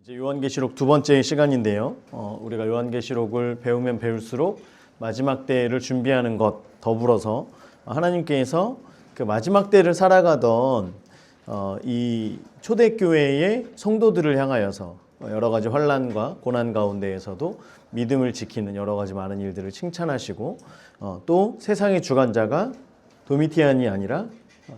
이제 요한계시록 두 번째 시간인데요. 우리가 요한계시록을 배우면 배울수록 마지막 때를 준비하는 것 더불어서 하나님께서 그 마지막 때를 살아가던 이 초대교회의 성도들을 향하여서 여러 가지 환난과 고난 가운데에서도 믿음을 지키는 여러 가지 많은 일들을 칭찬하시고 또 세상의 주관자가 도미티안이 아니라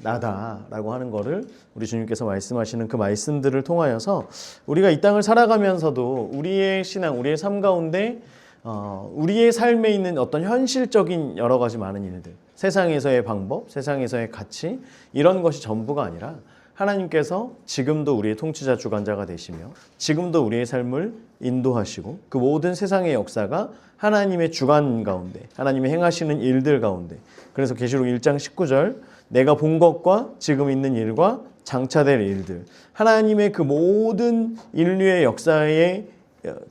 나다라고 하는 거를 우리 주님께서 말씀하시는 그 말씀들을 통하여서 우리가 이 땅을 살아가면서도 우리의 신앙, 우리의 삶 가운데 우리의 삶에 있는 어떤 현실적인 여러 가지 많은 일들, 세상에서의 방법, 세상에서의 가치, 이런 것이 전부가 아니라 하나님께서 지금도 우리의 통치자 주관자가 되시며 지금도 우리의 삶을 인도하시고 그 모든 세상의 역사가 하나님의 주관 가운데, 하나님의 행하시는 일들 가운데, 그래서 계시록 1장 19절 내가 본 것과 지금 있는 일과 장차될 일들, 하나님의 그 모든 인류의 역사의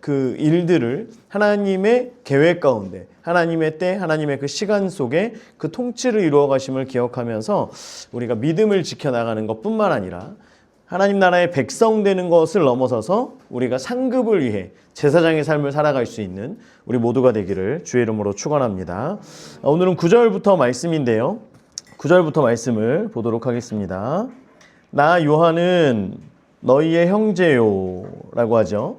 그 일들을 하나님의 계획 가운데, 하나님의 때, 하나님의 그 시간 속에 그 통치를 이루어 가심을 기억하면서 우리가 믿음을 지켜나가는 것뿐만 아니라 하나님 나라의 백성 되는 것을 넘어서서 우리가 상급을 위해 제사장의 삶을 살아갈 수 있는 우리 모두가 되기를 주의 이름으로 축원합니다. 오늘은 9절부터 말씀인데요. 9절부터 말씀을 보도록 하겠습니다. 나 요한은 너희의 형제요 라고 하죠.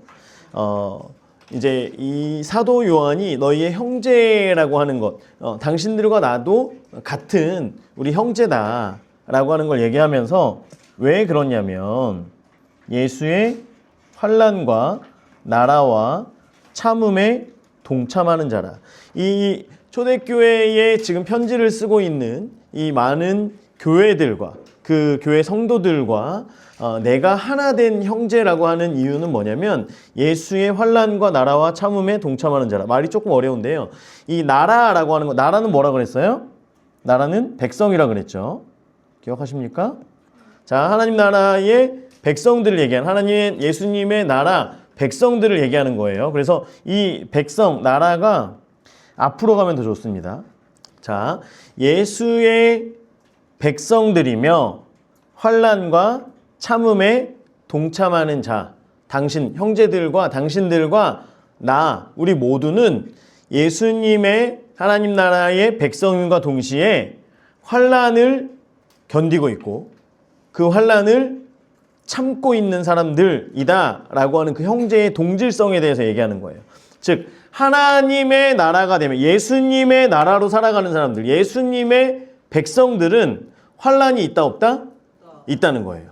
이제 이 사도 요한이 너희의 형제라고 하는 것, 당신들과 나도 같은 우리 형제다 라고 하는 걸 얘기하면서 왜 그러냐면 예수의 환난과 나라와 참음에 동참하는 자라. 이 초대교회에 지금 편지를 쓰고 있는 이 많은 교회들과 그 교회 성도들과 내가 하나 된 형제라고 하는 이유는 뭐냐면 예수의 환난과 나라와 참음에 동참하는 자라. 말이 조금 어려운데요. 이 나라라고 하는 거, 나라는 뭐라 그랬어요? 나라는 백성이라 그랬죠. 기억하십니까? 자, 하나님 나라의 백성들을 얘기하는, 하나님 예수님의 나라 백성들을 얘기하는 거예요. 그래서 이 백성, 나라가 앞으로 가면 더 좋습니다. 자, 예수의 백성들이며 환난과 참음에 동참하는 자, 당신 형제들과 당신들과 나, 우리 모두는 예수님의 하나님 나라의 백성과 동시에 환난을 견디고 있고 그 환난을 참고 있는 사람들이다 라고 하는 그 형제의 동질성에 대해서 얘기하는 거예요. 즉 하나님의 나라가 되면 예수님의 나라로 살아가는 사람들, 예수님의 백성들은 환난이 있다 없다? 있다는 거예요.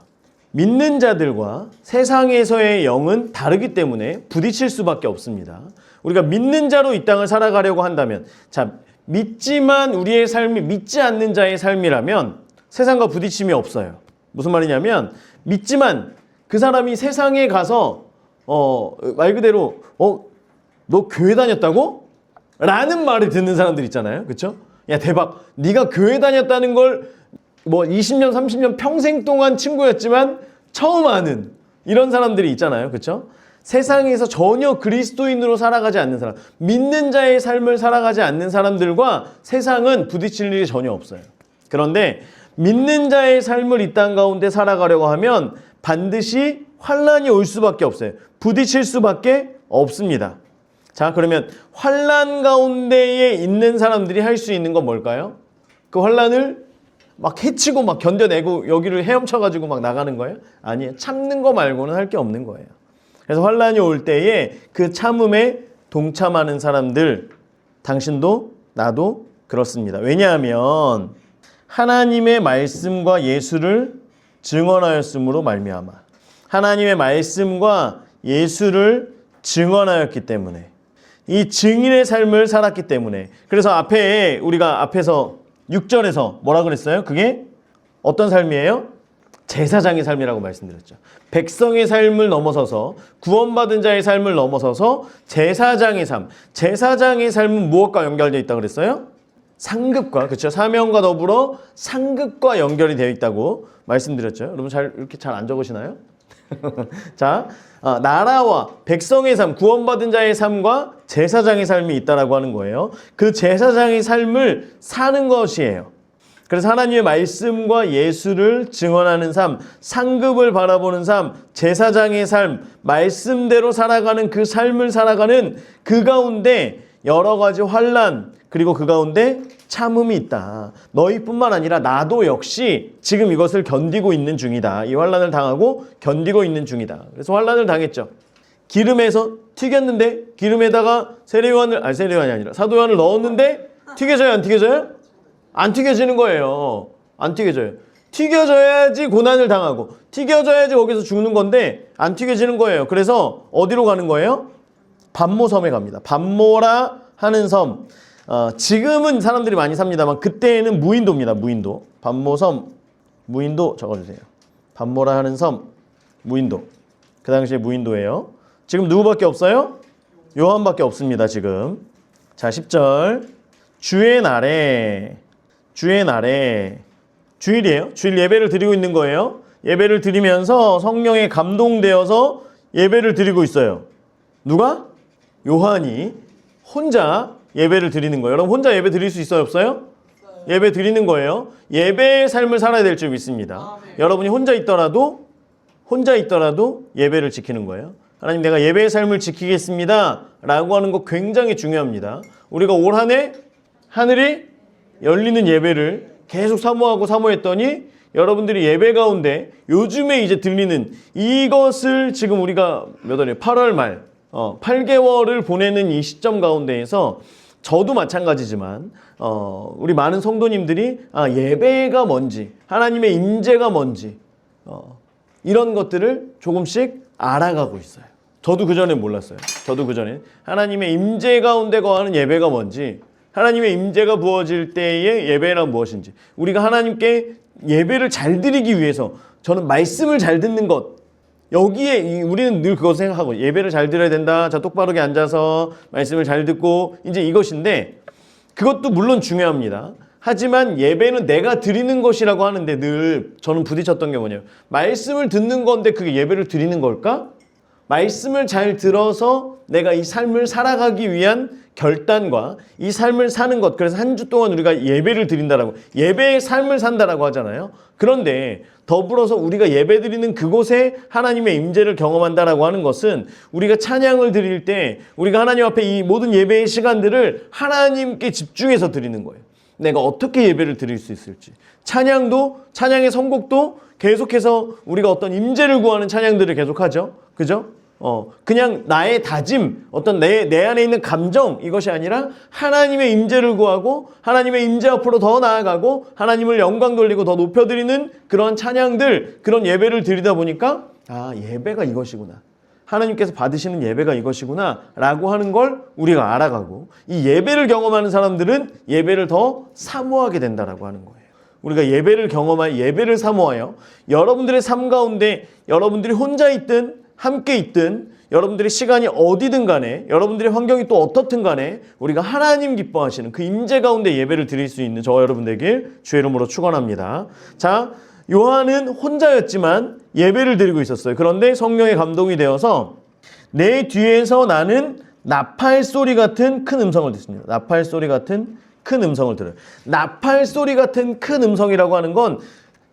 믿는 자들과 세상에서의 영은 다르기 때문에 부딪힐 수밖에 없습니다. 우리가 믿는 자로 이 땅을 살아가려고 한다면, 자, 믿지만 우리의 삶이 믿지 않는 자의 삶이라면 세상과 부딪힘이 없어요. 무슨 말이냐면 믿지만 그 사람이 세상에 가서 말 그대로 너 교회 다녔다고? 라는 말을 듣는 사람들 있잖아요. 그렇죠? 야, 대박. 네가 교회 다녔다는 걸 뭐 20년, 30년 평생 동안 친구였지만 처음 아는 이런 사람들이 있잖아요. 그렇죠? 세상에서 전혀 그리스도인으로 살아가지 않는 사람, 믿는 자의 삶을 살아가지 않는 사람들과 세상은 부딪힐 일이 전혀 없어요. 그런데 믿는 자의 삶을 이 땅 가운데 살아가려고 하면 반드시 환난이 올 수밖에 없어요. 부딪힐 수밖에 없습니다. 자, 그러면 환난 가운데에 있는 사람들이 할 수 있는 건 뭘까요? 그 환난을 막 해치고 막 견뎌내고 여기를 헤엄쳐가지고 막 나가는 거예요? 아니에요. 참는 거 말고는 할 게 없는 거예요. 그래서 환난이 올 때에 그 참음에 동참하는 사람들, 당신도 나도 그렇습니다. 왜냐하면 하나님의 말씀과 예수를 증언하였으므로 말미암아, 하나님의 말씀과 예수를 증언하였기 때문에, 이 증인의 삶을 살았기 때문에. 그래서 앞에 우리가 앞에서 6절에서 뭐라 그랬어요? 그게 어떤 삶이에요? 제사장의 삶이라고 말씀드렸죠. 백성의 삶을 넘어서서 구원받은 자의 삶을 넘어서서 제사장의 삶. 제사장의 삶은 무엇과 연결되어 있다고 그랬어요? 상급과, 그렇죠? 사명과 더불어 상급과 연결이 되어 있다고 말씀드렸죠. 여러분 이렇게 잘 안 적으시나요? 자, 나라와 백성의 삶, 구원받은 자의 삶과 제사장의 삶이 있다라고 하는 거예요. 그 제사장의 삶을 사는 것이에요. 그래서 하나님의 말씀과 예수를 증언하는 삶, 상급을 바라보는 삶, 제사장의 삶, 말씀대로 살아가는 그 삶을 살아가는 그 가운데 여러 가지 환난, 그리고 그 가운데 참음이 있다. 너희뿐만 아니라 나도 역시 지금 이것을 견디고 있는 중이다. 이 환난을 당하고 견디고 있는 중이다. 그래서 환난을 당했죠. 기름에서 튀겼는데 기름에다가 세례요한이 아니라 사도 요한을 넣었는데 튀겨져요, 안 튀겨져요? 안 튀겨지는 거예요. 안 튀겨져요. 튀겨져야지 고난을 당하고 튀겨져야지 거기서 죽는 건데 안 튀겨지는 거예요. 그래서 어디로 가는 거예요? 반모섬에 갑니다. 반모라 하는 섬. 지금은 사람들이 많이 삽니다만 그때는 무인도입니다. 무인도. 반모섬, 무인도 적어주세요. 반모라 하는 섬, 무인도. 그 당시에 무인도예요. 지금 누구밖에 없어요? 요한밖에 없습니다. 지금. 자, 10절. 주의 날에 주일이에요. 주일 예배를 드리고 있는 거예요. 예배를 드리면서 성령에 감동되어서 예배를 드리고 있어요. 누가? 요한이 혼자 예배를 드리는 거예요. 여러분 혼자 예배 드릴 수 있어요? 없어요? 예배 드리는 거예요. 예배의 삶을 살아야 될 줄 믿습니다. 여러분이 혼자 있더라도 예배를 지키는 거예요. 하나님 내가 예배의 삶을 지키겠습니다 라고 하는 거 굉장히 중요합니다. 우리가 올 한 해 하늘이 열리는 예배를 계속 사모했더니 여러분들이 예배 가운데 요즘에 이제 들리는 이것을 지금 우리가 몇 월이에요? 8월 말 8개월을 보내는 이 시점 가운데에서 저도 마찬가지지만 우리 많은 성도님들이 예배가 뭔지 하나님의 임재가 뭔지 이런 것들을 조금씩 알아가고 있어요. 저도 그전에 몰랐어요. 저도 그전에 하나님의 임재 가운데 거하는 예배가 뭔지 하나님의 임재가 부어질 때의 예배란 무엇인지 우리가 하나님께 예배를 잘 드리기 위해서 저는 말씀을 잘 듣는 것 여기에 우리는 늘 그것을 생각하고 예배를 잘 드려야 된다. 자 똑바르게 앉아서 말씀을 잘 듣고 이제 이것인데 그것도 물론 중요합니다. 하지만 예배는 내가 드리는 것이라고 하는데 늘 저는 부딪혔던 게 뭐냐면 말씀을 듣는 건데 그게 예배를 드리는 걸까? 말씀을 잘 들어서 내가 이 삶을 살아가기 위한 결단과 이 삶을 사는 것 그래서 한 주 동안 우리가 예배를 드린다라고 예배의 삶을 산다라고 하잖아요. 그런데 더불어서 우리가 예배 드리는 그곳에 하나님의 임재를 경험한다라고 하는 것은 우리가 찬양을 드릴 때 우리가 하나님 앞에 이 모든 예배의 시간들을 하나님께 집중해서 드리는 거예요. 내가 어떻게 예배를 드릴 수 있을지 찬양의 선곡도 계속해서 우리가 어떤 임재를 구하는 찬양들을 계속하죠. 그죠? 그냥 나의 다짐, 어떤 내 안에 있는 감정 이것이 아니라 하나님의 임재를 구하고 하나님의 임재 앞으로 더 나아가고 하나님을 영광 돌리고 더 높여드리는 그런 찬양들, 그런 예배를 드리다 보니까 예배가 이것이구나. 하나님께서 받으시는 예배가 이것이구나 라고 하는 걸 우리가 알아가고 이 예배를 경험하는 사람들은 예배를 더 사모하게 된다라고 하는 거예요. 우리가 예배를 사모하여 여러분들의 삶 가운데 여러분들이 혼자 있든 함께 있든 여러분들의 시간이 어디든 간에 여러분들의 환경이 또 어떻든 간에 우리가 하나님 기뻐하시는 그 임재 가운데 예배를 드릴 수 있는 저와 여러분 되길 주의 이름으로 축원합니다. 자, 요한은 혼자였지만 예배를 드리고 있었어요. 그런데 성령의 감동이 되어서 내 뒤에서 나는 나팔 소리 같은 큰 음성을 듣습니다. 나팔 소리 같은 큰 음성을 들어요. 나팔 소리 같은 큰 음성이라고 하는 건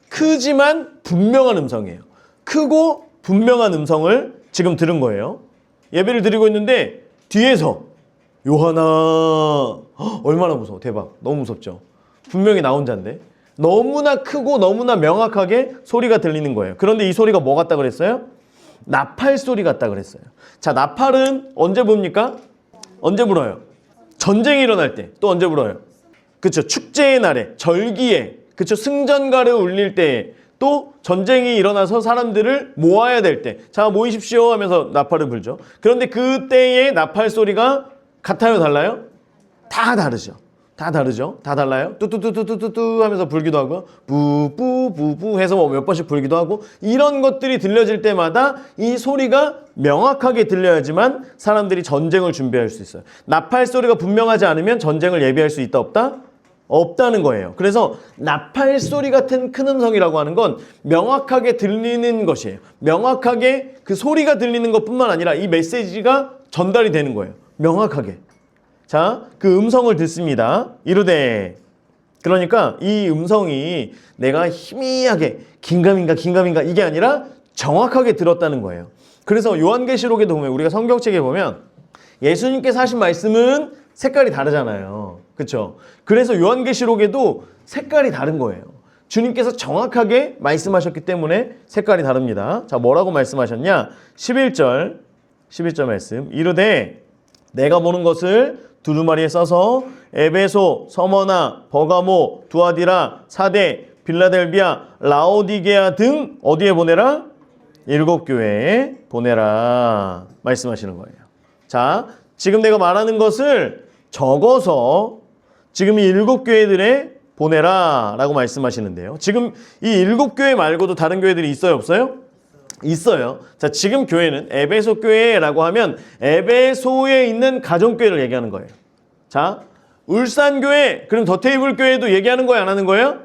크지만 분명한 음성이에요. 크고 분명한 음성을 지금 들은 거예요. 예배를 드리고 있는데 뒤에서 요한아 얼마나 무서워. 대박. 너무 무섭죠. 분명히 나 혼자인데 너무나 크고 너무나 명확하게 소리가 들리는 거예요. 그런데 이 소리가 뭐 같다 그랬어요? 나팔 소리 같다 그랬어요. 자, 나팔은 언제 붑니까? 언제 불어요? 전쟁이 일어날 때. 또 언제 불어요? 그렇죠. 축제의 날에, 절기에, 그렇죠. 승전가를 울릴 때에, 또 전쟁이 일어나서 사람들을 모아야 될 때, 자 모이십시오 하면서 나팔을 불죠. 그런데 그때의 나팔 소리가 같아요, 달라요? 다 다르죠. 다 달라요. 뚜뚜뚜뚜뚜뚜 하면서 불기도 하고 부부부부 해서 몇 번씩 불기도 하고 이런 것들이 들려질 때마다 이 소리가 명확하게 들려야지만 사람들이 전쟁을 준비할 수 있어요. 나팔 소리가 분명하지 않으면 전쟁을 예비할 수 있다 없다? 없다는 거예요. 그래서 나팔 소리 같은 큰 음성이라고 하는 건 명확하게 들리는 것이에요. 명확하게 그 소리가 들리는 것뿐만 아니라 이 메시지가 전달이 되는 거예요. 명확하게. 자, 그 음성을 듣습니다. 이르되 그러니까 이 음성이 내가 희미하게 긴가민가 이게 아니라 정확하게 들었다는 거예요. 그래서 요한계시록에도 보면 우리가 성경책에 보면 예수님께서 하신 말씀은 색깔이 다르잖아요. 그렇죠? 그래서 요한계시록에도 색깔이 다른 거예요. 주님께서 정확하게 말씀하셨기 때문에 색깔이 다릅니다. 자, 뭐라고 말씀하셨냐? 11절 말씀. 이르되 내가 보는 것을 두루마리에 써서 에베소, 서머나, 버가모, 두아디라, 사대, 빌라델비아, 라오디게아 등 어디에 보내라? 7교회에 보내라 말씀하시는 거예요. 자, 지금 내가 말하는 것을 적어서 지금 이 7교회들에 보내라 라고 말씀하시는데요. 지금 이 7교회 말고도 다른 교회들이 있어요, 없어요? 있어요. 자, 지금 교회는 에베소 교회라고 하면 에베소에 있는 가정교회를 얘기하는 거예요. 자, 울산교회, 그럼 더테이블 교회도 얘기하는 거예요, 안 하는 거예요?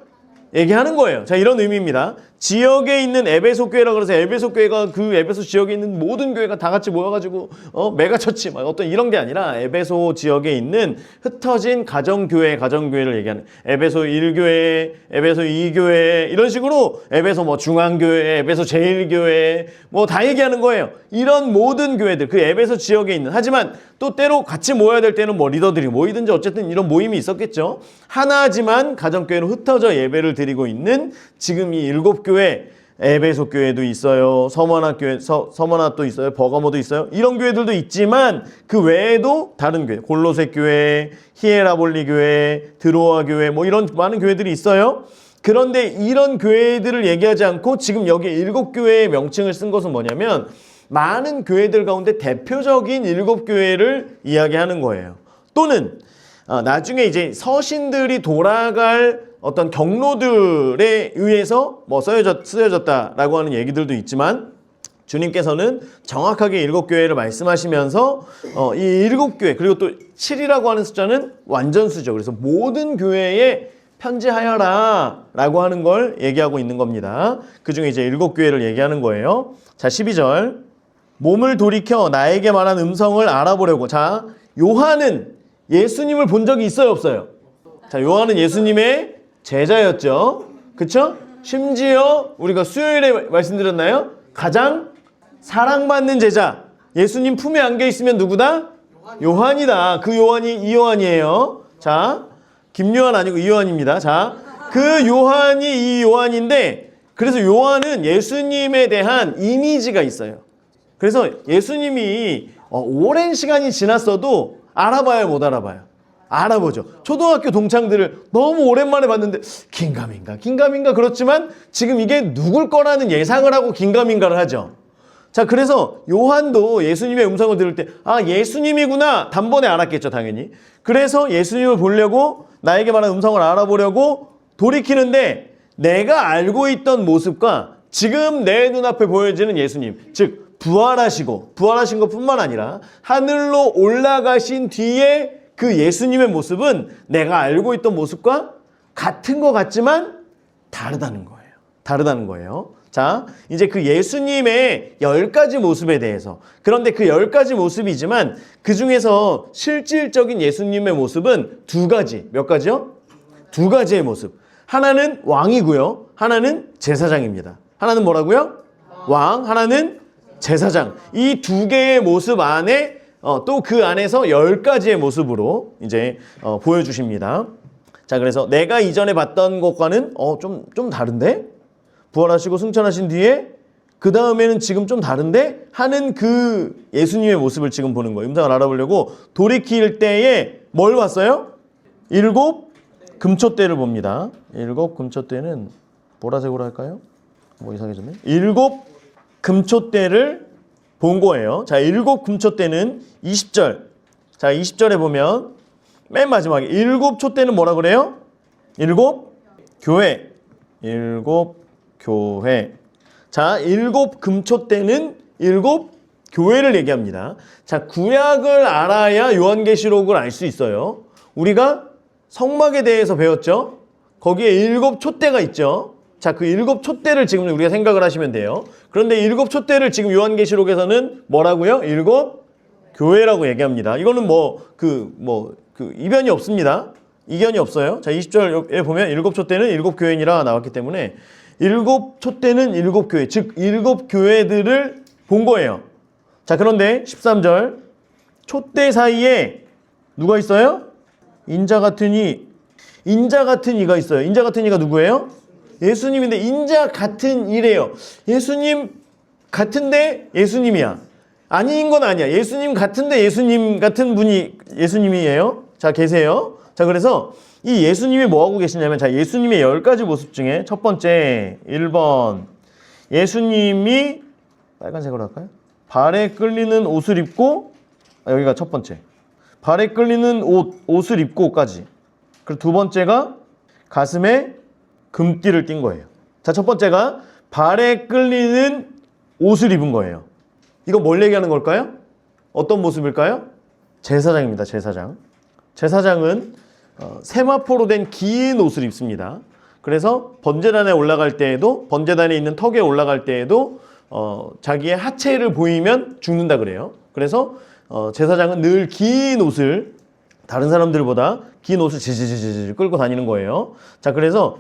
얘기하는 거예요. 자, 이런 의미입니다. 지역에 있는 에베소 교회라고 그래서 에베소 교회가 그 에베소 지역에 있는 모든 교회가 다 같이 모여가지고 메가처치 막 어떤 이런 게 아니라 에베소 지역에 있는 흩어진 가정교회를 얘기하는 에베소 1교회, 에베소 2교회 이런 식으로 에베소 뭐 중앙교회, 에베소 제1교회 뭐 다 얘기하는 거예요. 이런 모든 교회들 그 에베소 지역에 있는 하지만 또 때로 같이 모여야 될 때는 뭐 리더들이 모이든지 어쨌든 이런 모임이 있었겠죠. 하나지만 가정교회로 흩어져 예배를 드리고 있는 지금 이 7교회 에베소 교회도 있어요. 서머나 교회, 서머나도 있어요. 버가모도 있어요. 이런 교회들도 있지만 그 외에도 다른 교회, 골로새 교회, 히에라볼리 교회, 드로아 교회 뭐 이런 많은 교회들이 있어요. 그런데 이런 교회들을 얘기하지 않고 지금 여기 7교회의 명칭을 쓴 것은 뭐냐면 많은 교회들 가운데 대표적인 7교회를 이야기하는 거예요. 또는 나중에 이제 서신들이 돌아갈 어떤 경로들에 의해서 뭐 쓰여졌다라고 하는 얘기들도 있지만 주님께서는 정확하게 7교회를 말씀하시면서 이 7교회 그리고 또 7이라고 하는 숫자는 완전수죠. 그래서 모든 교회에 편지하여라 라고 하는 걸 얘기하고 있는 겁니다. 그 중에 이제 7교회를 얘기하는 거예요. 자, 12절 몸을 돌이켜 나에게 말한 음성을 알아보려고. 자, 요한은 예수님을 본 적이 있어요, 없어요? 자, 요한은 예수님의 제자였죠. 그쵸? 심지어 우리가 수요일에 말씀드렸나요? 가장 사랑받는 제자. 예수님 품에 안겨 있으면 누구다? 요한이다. 그 요한이 이 요한이에요. 자, 김요한 아니고 이 요한입니다. 자, 그 요한이 이 요한인데 그래서 요한은 예수님에 대한 이미지가 있어요. 그래서 예수님이 오랜 시간이 지났어도 알아봐요, 못 알아봐요? 알아보죠. 초등학교 동창들을 너무 오랜만에 봤는데 긴가민가 그렇지만 지금 이게 누굴 거라는 예상을 하고 긴가민가를 하죠. 자, 그래서 요한도 예수님의 음성을 들을 때 예수님이구나 단번에 알았겠죠, 당연히. 그래서 예수님을 보려고 나에게 말한 음성을 알아보려고 돌이키는데 내가 알고 있던 모습과 지금 내 눈앞에 보여지는 예수님, 즉 부활하신 것뿐만 아니라 하늘로 올라가신 뒤에 그 예수님의 모습은 내가 알고 있던 모습과 같은 것 같지만 다르다는 거예요. 자, 이제 그 예수님의 10가지 모습에 대해서 그런데 그 10가지 모습이지만 그 중에서 실질적인 예수님의 모습은 2가지. 몇 가지요? 2가지의 모습. 하나는 왕이고요. 하나는 제사장입니다. 하나는 뭐라고요? 왕. 하나는 제사장. 이 2개의 모습 안에 또 그 안에서 10가지의 모습으로 이제 보여주십니다. 자, 그래서 내가 이전에 봤던 것과는 좀 다른데? 부활하시고 승천하신 뒤에 그 다음에는 지금 좀 다른데? 하는 그 예수님의 모습을 지금 보는 거예요. 음성을 알아보려고 돌이킬 때에 뭘 봤어요? 7 금초대를 봅니다. 7 금초대는 보라색으로 할까요? 뭐 이상해졌네. 7 금초대를 본 거예요. 자, 7 금초대는 20절. 자, 20절에 보면 맨 마지막에 7 촛대는 뭐라 그래요? 7 교회. 7 교회. 자, 7 금초대는 7 교회를 얘기합니다. 자, 구약을 알아야 요한계시록을 알 수 있어요. 우리가 성막에 대해서 배웠죠? 거기에 7 촛대가 있죠. 자, 그 7 촛대를 지금 우리가 생각을 하시면 돼요. 그런데 7 촛대를 지금 요한계시록에서는 뭐라고요? 7 교회라고 얘기합니다. 이거는 이변이 없습니다. 이견이 없어요. 자, 20절에 보면 일곱 촛대는 일곱 교회니라 나왔기 때문에 일곱 촛대는 일곱 교회, 즉 일곱 교회들을 본 거예요. 자, 그런데 13절 촛대 사이에 누가 있어요? 인자 같은 이가 있어요. 인자 같은 이가 누구예요? 예수님인데 인자 같은 이래요. 예수님 같은데 예수님이야. 아닌 건 아니야. 예수님 같은데 예수님 같은 분이 예수님이에요. 자, 계세요. 자, 그래서 이 예수님이 뭐하고 계시냐면, 자, 예수님의 10가지 모습 중에 첫 번째 1번 예수님이 빨간색으로 할까요? 발에 끌리는 옷을 입고, 여기가 첫 번째 발에 끌리는 옷을 입고까지. 그리고 두 번째가 가슴에 금띠를 띈 거예요. 자, 첫 번째가 발에 끌리는 옷을 입은 거예요. 이거 뭘 얘기하는 걸까요? 어떤 모습일까요? 제사장입니다. 제사장. 제사장은 세마포로 된 긴 옷을 입습니다. 그래서 번제단에 올라갈 때에도, 번제단에 있는 턱에 올라갈 때에도 자기의 하체를 보이면 죽는다 그래요. 그래서 제사장은 늘 긴 옷을, 다른 사람들보다 긴 옷을 지지지지 끌고 다니는 거예요. 자, 그래서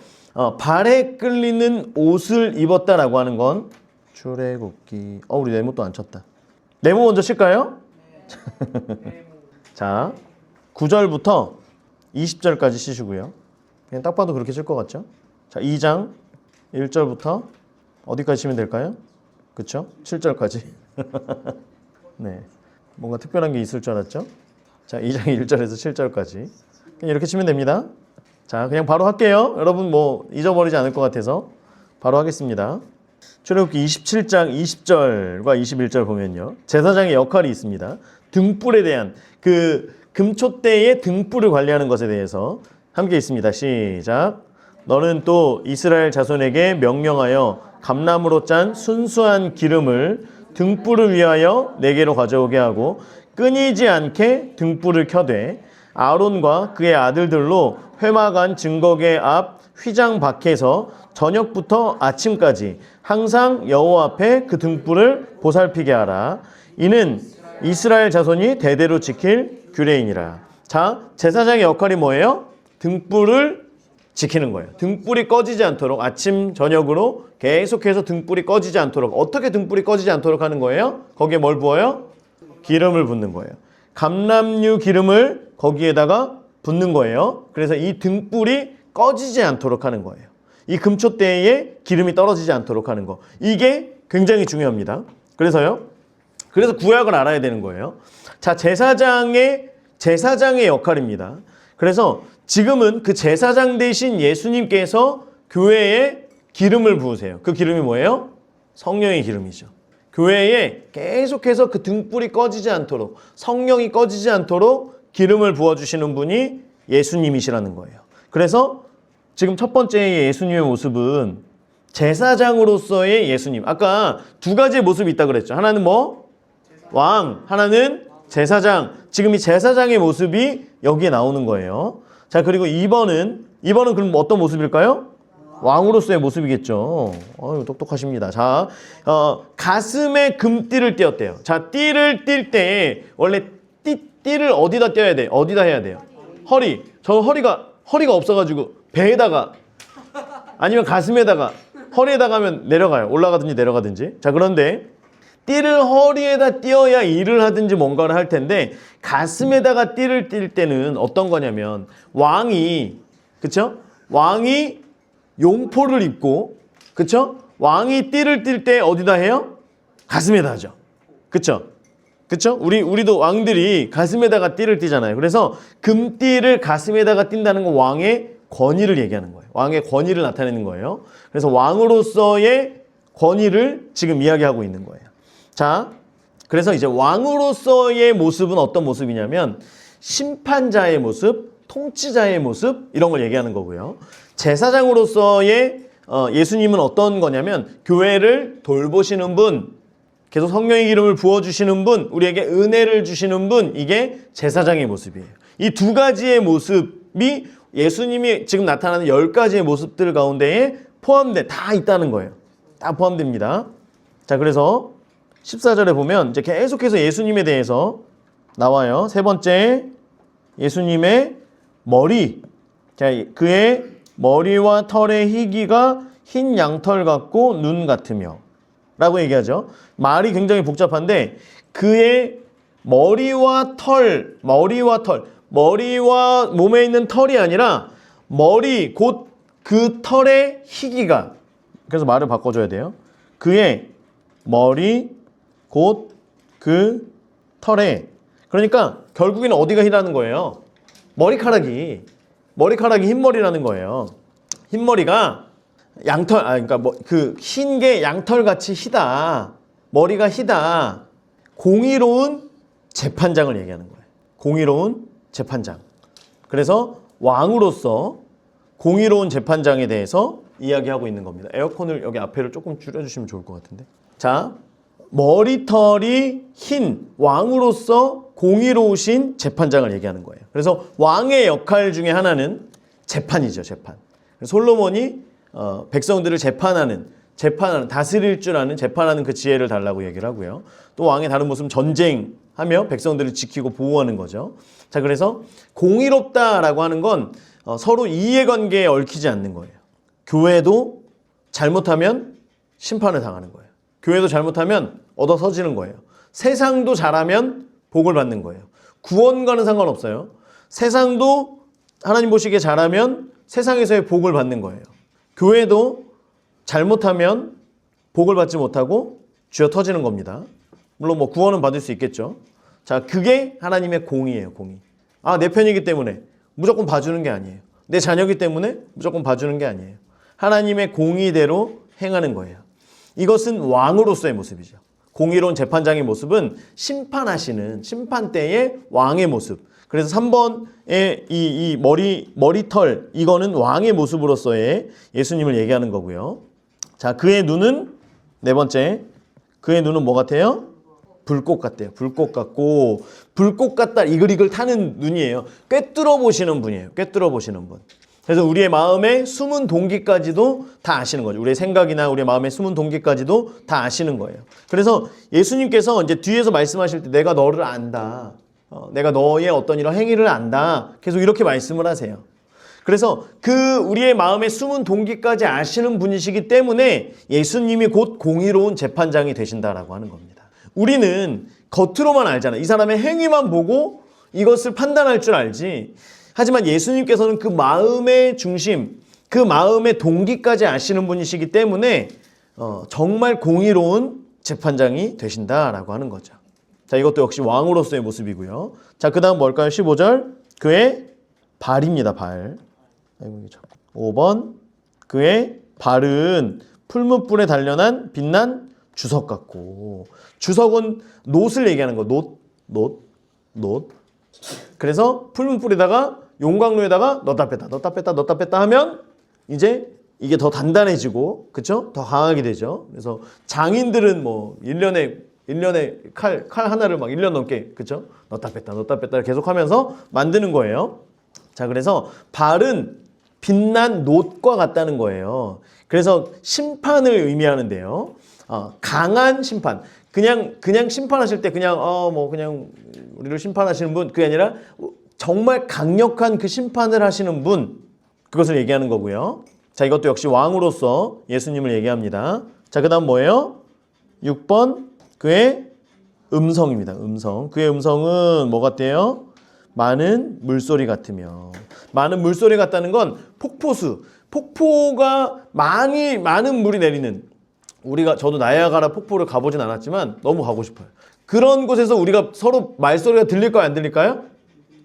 발에 끌리는 옷을 입었다라고 하는 건 출애굽기. 우리 네모도 안 쳤다. 네모 먼저 칠까요? 자, 9절부터 20절까지 치시고요. 그냥 딱 봐도 그렇게 칠 것 같죠? 자, 2장 1절부터 어디까지 치면 될까요? 그쵸? 7절까지. 네, 뭔가 특별한 게 있을 줄 알았죠? 자, 2장 1절에서 7절까지 그냥 이렇게 치면 됩니다. 자, 그냥 바로 할게요. 여러분 뭐 잊어버리지 않을 것 같아서 바로 하겠습니다. 출애굽기 27장 20절과 21절 보면요, 제사장의 역할이 있습니다. 등불에 대한, 그 금촛대의 등불을 관리하는 것에 대해서 함께 있습니다. 시작. 너는 또 이스라엘 자손에게 명령하여 감나무로 짠 순수한 기름을 등불을 위하여 내게로 가져오게 하고 끊이지 않게 등불을 켜되 아론과 그의 아들들로 회막안 증거계 앞 휘장 밖에서 저녁부터 아침까지 항상 여호와 앞에 그 등불을 보살피게 하라. 이는 이스라엘 자손이 대대로 지킬 규례이니라. 자, 제사장의 역할이 뭐예요? 등불을 지키는 거예요. 등불이 꺼지지 않도록 아침 저녁으로 계속해서 등불이 꺼지지 않도록. 어떻게 등불이 꺼지지 않도록 하는 거예요? 거기에 뭘 부어요? 기름을 붓는 거예요. 감람류 기름을 거기에다가 붓는 거예요. 그래서 이 등불이 꺼지지 않도록 하는 거예요. 이 금촛대에 기름이 떨어지지 않도록 하는 거. 이게 굉장히 중요합니다. 그래서 구약을 알아야 되는 거예요. 자, 제사장의 역할입니다. 그래서 지금은 그 제사장 대신 예수님께서 교회에 기름을 부으세요. 그 기름이 뭐예요? 성령의 기름이죠. 교회에 계속해서 그 등불이 꺼지지 않도록, 성령이 꺼지지 않도록 기름을 부어주시는 분이 예수님이시라는 거예요. 그래서 지금 첫 번째 예수님의 모습은 제사장으로서의 예수님. 아까 두 가지의 모습이 있다고 그랬죠. 하나는 뭐? 왕. 하나는 제사장. 지금 이 제사장의 모습이 여기에 나오는 거예요. 자, 그리고 2번은 그럼 어떤 모습일까요? 왕으로서의 모습이겠죠. 똑똑하십니다. 자, 가슴에 금띠를 띄었대요. 자, 띠를 띌 때 원래 띠를 어디다 띄어야 돼? 어디다 해야 돼요? 허리. 저 허리가 없어가지고 배에다가 아니면 가슴에다가, 허리에다가 하면 내려가요. 올라가든지 내려가든지. 자, 그런데 띠를 허리에다 띄어야 일을 하든지 뭔가를 할 텐데 가슴에다가 띠를 띌 때는 어떤 거냐면 왕이, 그쵸? 왕이 용포를 입고, 그쵸? 왕이 띠를 띌 때 어디다 해요? 가슴에다 하죠. 그쵸? 우리도 왕들이 가슴에다가 띠를 띠잖아요. 그래서 금띠를 가슴에다가 띈다는 건 왕의 권위를 얘기하는 거예요. 왕의 권위를 나타내는 거예요. 그래서 왕으로서의 권위를 지금 이야기하고 있는 거예요. 자, 그래서 이제 왕으로서의 모습은 어떤 모습이냐면 심판자의 모습, 통치자의 모습, 이런 걸 얘기하는 거고요. 제사장으로서의 예수님은 어떤 거냐면 교회를 돌보시는 분, 계속 성령의 기름을 부어주시는 분, 우리에게 은혜를 주시는 분, 이게 제사장의 모습이에요. 이 두 가지의 모습이 예수님이 지금 나타나는 10가지의 모습들 가운데에 다 있다는 거예요. 다 포함됩니다. 자, 그래서 14절에 보면 이제 계속해서 예수님에 대해서 나와요. 세 번째, 예수님의 머리. 자, 그의 머리와 털의 희기가 흰 양털 같고 눈 같으며 라고 얘기하죠. 말이 굉장히 복잡한데 그의 머리와 몸에 있는 털이 아니라 머리 곧 그 털의 희기가, 그래서 말을 바꿔줘야 돼요. 그의 머리 곧 그 털에, 그러니까 결국에는 어디가 희라는 거예요? 머리카락이 흰머리라는 거예요. 흰머리가 양털, 그러니까 그 흰 게 양털같이 희다. 머리가 희다. 공의로운 재판장을 얘기하는 거예요. 공의로운 재판장. 그래서 왕으로서 공의로운 재판장에 대해서 이야기하고 있는 겁니다. 에어컨을 여기 앞에를 조금 줄여주시면 좋을 것 같은데. 자, 머리털이 흰 왕으로서 공의로우신 재판장을 얘기하는 거예요. 그래서 왕의 역할 중에 하나는 재판이죠, 재판. 솔로몬이 백성들을 재판하는, 다스릴 줄 아는 재판하는 그 지혜를 달라고 얘기를 하고요. 또 왕의 다른 모습은 전쟁하며 백성들을 지키고 보호하는 거죠. 자, 그래서 공의롭다라고 하는 건 서로 이해관계에 얽히지 않는 거예요. 교회도 잘못하면 심판을 당하는 거예요. 교회도 잘못하면 얻어서지는 거예요. 세상도 잘하면 복을 받는 거예요. 구원과는 상관없어요. 세상도 하나님 보시기에 잘하면 세상에서의 복을 받는 거예요. 교회도 잘못하면 복을 받지 못하고 쥐어 터지는 겁니다. 물론 뭐 구원은 받을 수 있겠죠. 자, 그게 하나님의 공의예요, 공의. 아, 내 편이기 때문에 무조건 봐주는 게 아니에요. 내 자녀이기 때문에 무조건 봐주는 게 아니에요. 하나님의 공의대로 행하는 거예요. 이것은 왕으로서의 모습이죠. 공의로운 재판장의 모습은 심판하시는 심판대의 왕의 모습. 그래서 3번의 이 머리털, 이거는 왕의 모습으로서의 예수님을 얘기하는 거고요. 자, 그의 눈은, 네 번째, 그의 눈은 뭐 같아요? 불꽃 같대요. 불꽃 같고, 불꽃 같다 이글이글 타는 눈이에요. 꿰뚫어 보시는 분이에요. 꿰뚫어 보시는 분. 그래서 우리의 마음의 숨은 동기까지도 다 아시는 거죠. 우리의 생각이나 우리의 마음의 숨은 동기까지도 다 아시는 거예요. 그래서 예수님께서 이제 뒤에서 말씀하실 때 내가 너를 안다. 내가 너의 어떤 이런 행위를 안다. 계속 이렇게 말씀을 하세요. 그래서 그 우리의 마음의 숨은 동기까지 아시는 분이시기 때문에 예수님이 곧 공의로운 재판장이 되신다라고 하는 겁니다. 우리는 겉으로만 알잖아요. 이 사람의 행위만 보고 이것을 판단할 줄 알지. 하지만 예수님께서는 그 마음의 중심, 그 마음의 동기까지 아시는 분이시기 때문에 정말 공의로운 재판장이 되신다라고 하는 거죠. 자, 이것도 역시 왕으로서의 모습이고요. 자, 그 다음 뭘까요? 15절. 그의 발입니다, 발. 5번. 그의 발은 풀무불에 단련한 빛난 주석 같고. 주석은 놋을 얘기하는 거. 놋. 그래서 풀무불에다가 용광로에다가 넣었다 뺐다 하면 이제 이게 더 단단해지고, 그쵸? 더 강하게 되죠. 그래서 장인들은 뭐 1년에 칼 하나를 막 1년 넘게, 그쵸? 넣었다 뺐다 계속 하면서 만드는 거예요. 자, 그래서 발은 빛난 놋과 같다는 거예요. 그래서 심판을 의미하는데요. 강한 심판. 그냥 심판하실 때 그냥 우리를 심판하시는 분, 그게 아니라 정말 강력한 그 심판을 하시는 분, 그것을 얘기하는 거고요. 자, 이것도 역시 왕으로서 예수님을 얘기합니다. 자, 그 다음 뭐예요? 6번. 그의 음성입니다. 음성. 그의 음성은 뭐 같대요? 많은 물소리 같으며. 많은 물소리 같다는 건 폭포수. 폭포가 많은 물이 내리는, 저도 나이아가라 폭포를 가보진 않았지만 너무 가고 싶어요. 그런 곳에서 우리가 서로 말소리가 들릴까요? 안 들릴까요?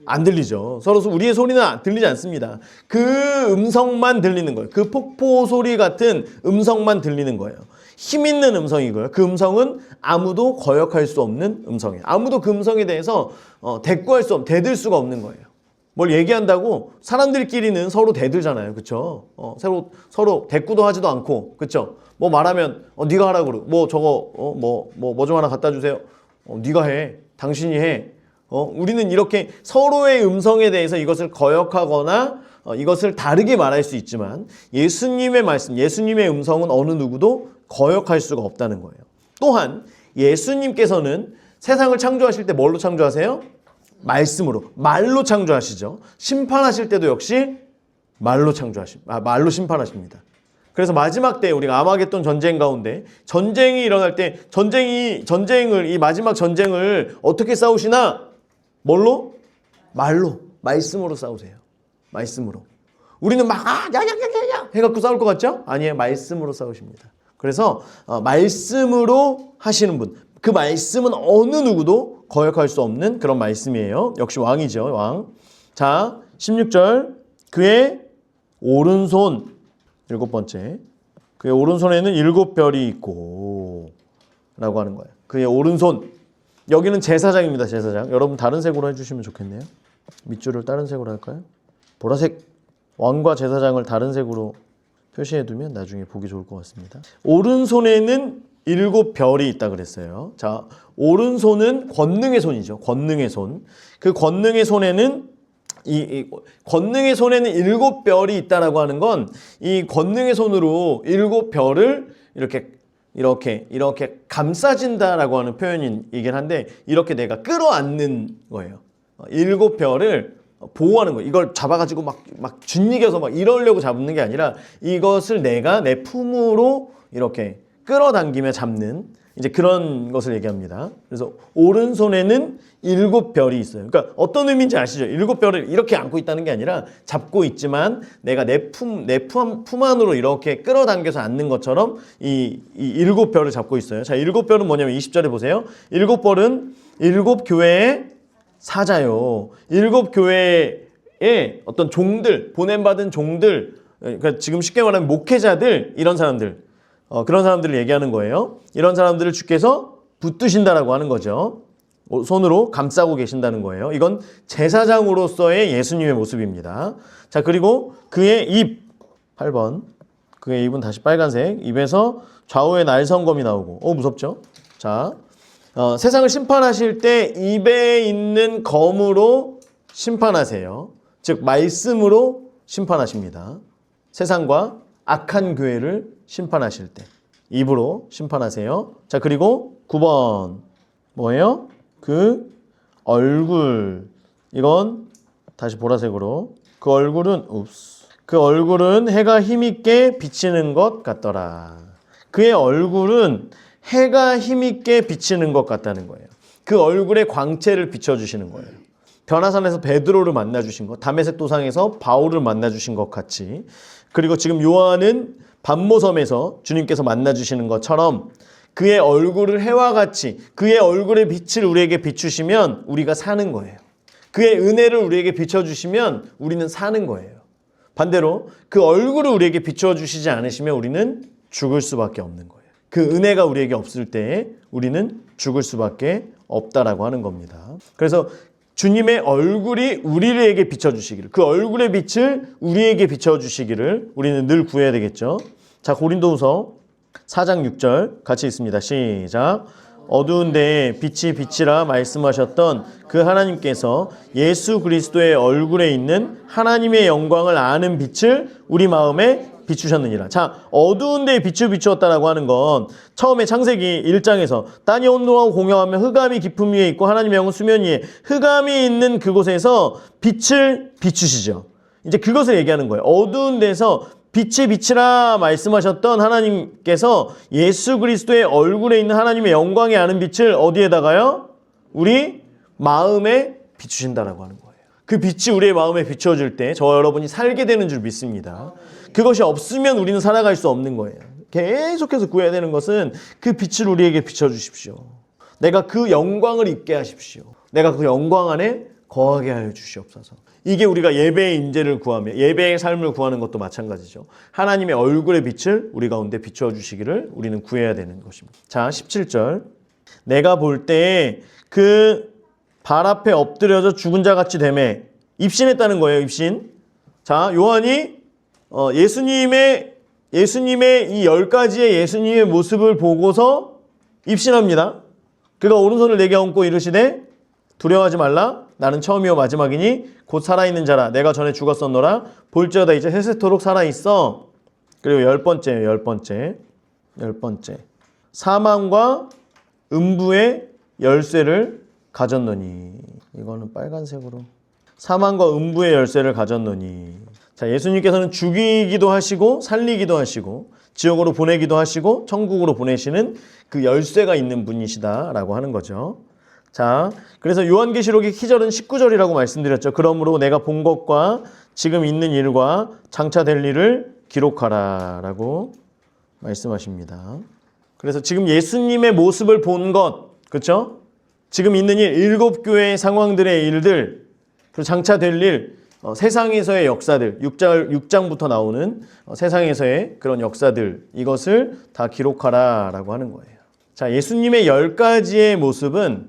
안 들리죠. 서로 우리의 소리는 들리지 않습니다. 그 음성만 들리는 거예요. 그 폭포 소리 같은 음성만 들리는 거예요. 힘 있는 음성이고요. 그 음성은 아무도 거역할 수 없는 음성이에요. 아무도 그 음성에 대해서 대들 수가 없는 거예요. 뭘 얘기한다고 사람들끼리는 서로 대들잖아요. 그쵸? 서로 대꾸도 하지도 않고, 그쵸? 뭐 말하면, 네가 하라고 그러고, 뭐 저거, 뭐 좀 하나 갖다 주세요. 네가 해. 당신이 해. 우리는 이렇게 서로의 음성에 대해서 이것을 거역하거나 이것을 다르게 말할 수 있지만 예수님의 말씀, 예수님의 음성은 어느 누구도 거역할 수가 없다는 거예요. 또한 예수님께서는 세상을 창조하실 때 뭘로 창조하세요? 말씀으로, 말로 창조하시죠. 심판하실 때도 역시 말로 말로 심판하십니다. 그래서 마지막 때 우리가 아마겟돈 전쟁 가운데 전쟁이 일어날 때 이 마지막 전쟁을 어떻게 싸우시나? 뭘로? 말로, 말씀으로 싸우세요. 말씀으로. 우리는 막 야야야야야 해갖고 싸울 것 같죠? 아니에요. 말씀으로 싸우십니다. 그래서 말씀으로 하시는 분, 그 말씀은 어느 누구도 거역할 수 없는 그런 말씀이에요. 역시 왕이죠. 왕. 자, 16절 그의 오른손 7번째 그의 오른손에는 7별이 있고 라고 하는 거예요. 그의 오른손 여기는 제사장입니다. 제사장. 여러분 다른 색으로 해주시면 좋겠네요. 밑줄을 다른 색으로 할까요? 보라색. 왕과 제사장을 다른 색으로 표시해두면 나중에 보기 좋을 것 같습니다. 오른손에는 7별이 있다 그랬어요. 자, 오른손은 권능의 손이죠. 권능의 손. 그 권능의 손에는 권능의 손에는 7별이 있다라고 하는 건 이 권능의 손으로 7별을 이렇게 감싸진다라고 하는 표현이긴 한데 이렇게 내가 끌어안는 거예요. 7별을 보호하는 거예요. 이걸 잡아가지고 막 짓이겨서 막 이러려고 잡는 게 아니라 이것을 내가 내 품으로 이렇게 끌어당기며 잡는 이제 그런 것을 얘기합니다. 그래서 오른손에는 7별이 있어요. 그러니까 어떤 의미인지 아시죠? 7별을 이렇게 안고 있다는 게 아니라 잡고 있지만 내가 내 품 안으로 이렇게 끌어당겨서 앉는 것처럼 이 7별을 잡고 있어요. 자, 7별은 뭐냐면 20절에 보세요. 7별은 7교회의 사자요. 7교회의 어떤 종들, 보냄받은 종들, 그러니까 지금 쉽게 말하면 목회자들, 이런 사람들, 그런 사람들을 얘기하는 거예요. 이런 사람들을 주께서 붙드신다라고 하는 거죠. 손으로 감싸고 계신다는 거예요. 이건 제사장으로서의 예수님의 모습입니다. 자, 그리고 그의 입, 8번. 그의 입은 다시 빨간색. 입에서 좌우에 날성검이 나오고, 무섭죠? 자, 세상을 심판하실 때 입에 있는 검으로 심판하세요. 즉 말씀으로 심판하십니다. 세상과 악한 교회를 심판하실 때 입으로 심판하세요. 자, 그리고 9번 뭐예요? 그 얼굴. 이건 다시 보라색으로. 그 얼굴은 해가 힘있게 비치는 것 같더라. 그의 얼굴은 해가 힘있게 비치는 것 같다는 거예요. 그 얼굴의 광채를 비춰주시는 거예요. 변화산에서 베드로를 만나주신 것, 다메섹 도상에서 바울을 만나주신 것 같이, 그리고 지금 요한은 반모섬에서 주님께서 만나주시는 것처럼 그의 얼굴을 해와 같이 그의 얼굴의 빛을 우리에게 비추시면 우리가 사는 거예요. 그의 은혜를 우리에게 비춰주시면 우리는 사는 거예요. 반대로 그 얼굴을 우리에게 비춰주시지 않으시면 우리는 죽을 수밖에 없는 거예요. 그 은혜가 우리에게 없을 때 우리는 죽을 수밖에 없다라고 하는 겁니다. 그래서 주님의 얼굴이 우리에게 비춰주시기를, 그 얼굴의 빛을 우리에게 비춰주시기를 우리는 늘 구해야 되겠죠. 자, 고린도후서 4장 6절 같이 있습니다. 시작. 어두운 데에 빛이 빛이라 말씀하셨던 그 하나님께서 예수 그리스도의 얼굴에 있는 하나님의 영광을 아는 빛을 우리 마음에 비추셨느니라. 자, 어두운 데에 빛을 비추었다라고 하는 건 처음에 창세기 1장에서 땅이 온도하고 공허하며 흑암이 깊음 위에 있고 하나님의 영은 수면 위에, 흑암이 있는 그곳에서 빛을 비추시죠. 이제 그것을 얘기하는 거예요. 어두운 데서 빛이 빛이라 말씀하셨던 하나님께서 예수 그리스도의 얼굴에 있는 하나님의 영광에 아는 빛을 어디에다가요? 우리 마음에 비추신다라고 하는 거예요. 그 빛이 우리의 마음에 비춰질 때 저와 여러분이 살게 되는 줄 믿습니다. 그것이 없으면 우리는 살아갈 수 없는 거예요. 계속해서 구해야 되는 것은 그 빛을 우리에게 비춰주십시오. 내가 그 영광을 입게 하십시오. 내가 그 영광 안에 거하게 하여 주시옵소서. 이게 우리가 예배의 임재를 구하며 예배의 삶을 구하는 것도 마찬가지죠. 하나님의 얼굴의 빛을 우리 가운데 비춰주시기를 우리는 구해야 되는 것입니다. 자, 17절. 내가 볼 때에 그 발 앞에 엎드려져 죽은 자 같이 되매, 입신했다는 거예요. 입신. 자, 요한이 예수님의 이 10가지의 예수님의 모습을 보고서 입신합니다. 그가 오른손을 내게 얹고 이르시되 두려워하지 말라. 나는 처음이요 마지막이니 곧 살아있는 자라. 내가 전에 죽었었노라. 볼지어다 이제 세세토록 살아있어. 그리고 10번째. 사망과 음부의 열쇠를 가졌노니. 이거는 빨간색으로. 사망과 음부의 열쇠를 가졌노니. 자, 예수님께서는 죽이기도 하시고 살리기도 하시고 지옥으로 보내기도 하시고 천국으로 보내시는 그 열쇠가 있는 분이시다라고 하는 거죠. 자, 그래서 요한계시록의 키절은 19절이라고 말씀드렸죠. 그러므로 내가 본 것과 지금 있는 일과 장차 될 일을 기록하라 라고 말씀하십니다. 그래서 지금 예수님의 모습을 본 것, 그렇죠? 지금 있는 일, 7교회의 상황들의 일들, 그리고 장차 될 일, 세상에서의 역사들, 6장부터 나오는 세상에서의 그런 역사들, 이것을 다 기록하라 라고 하는 거예요. 자, 예수님의 10가지의 모습은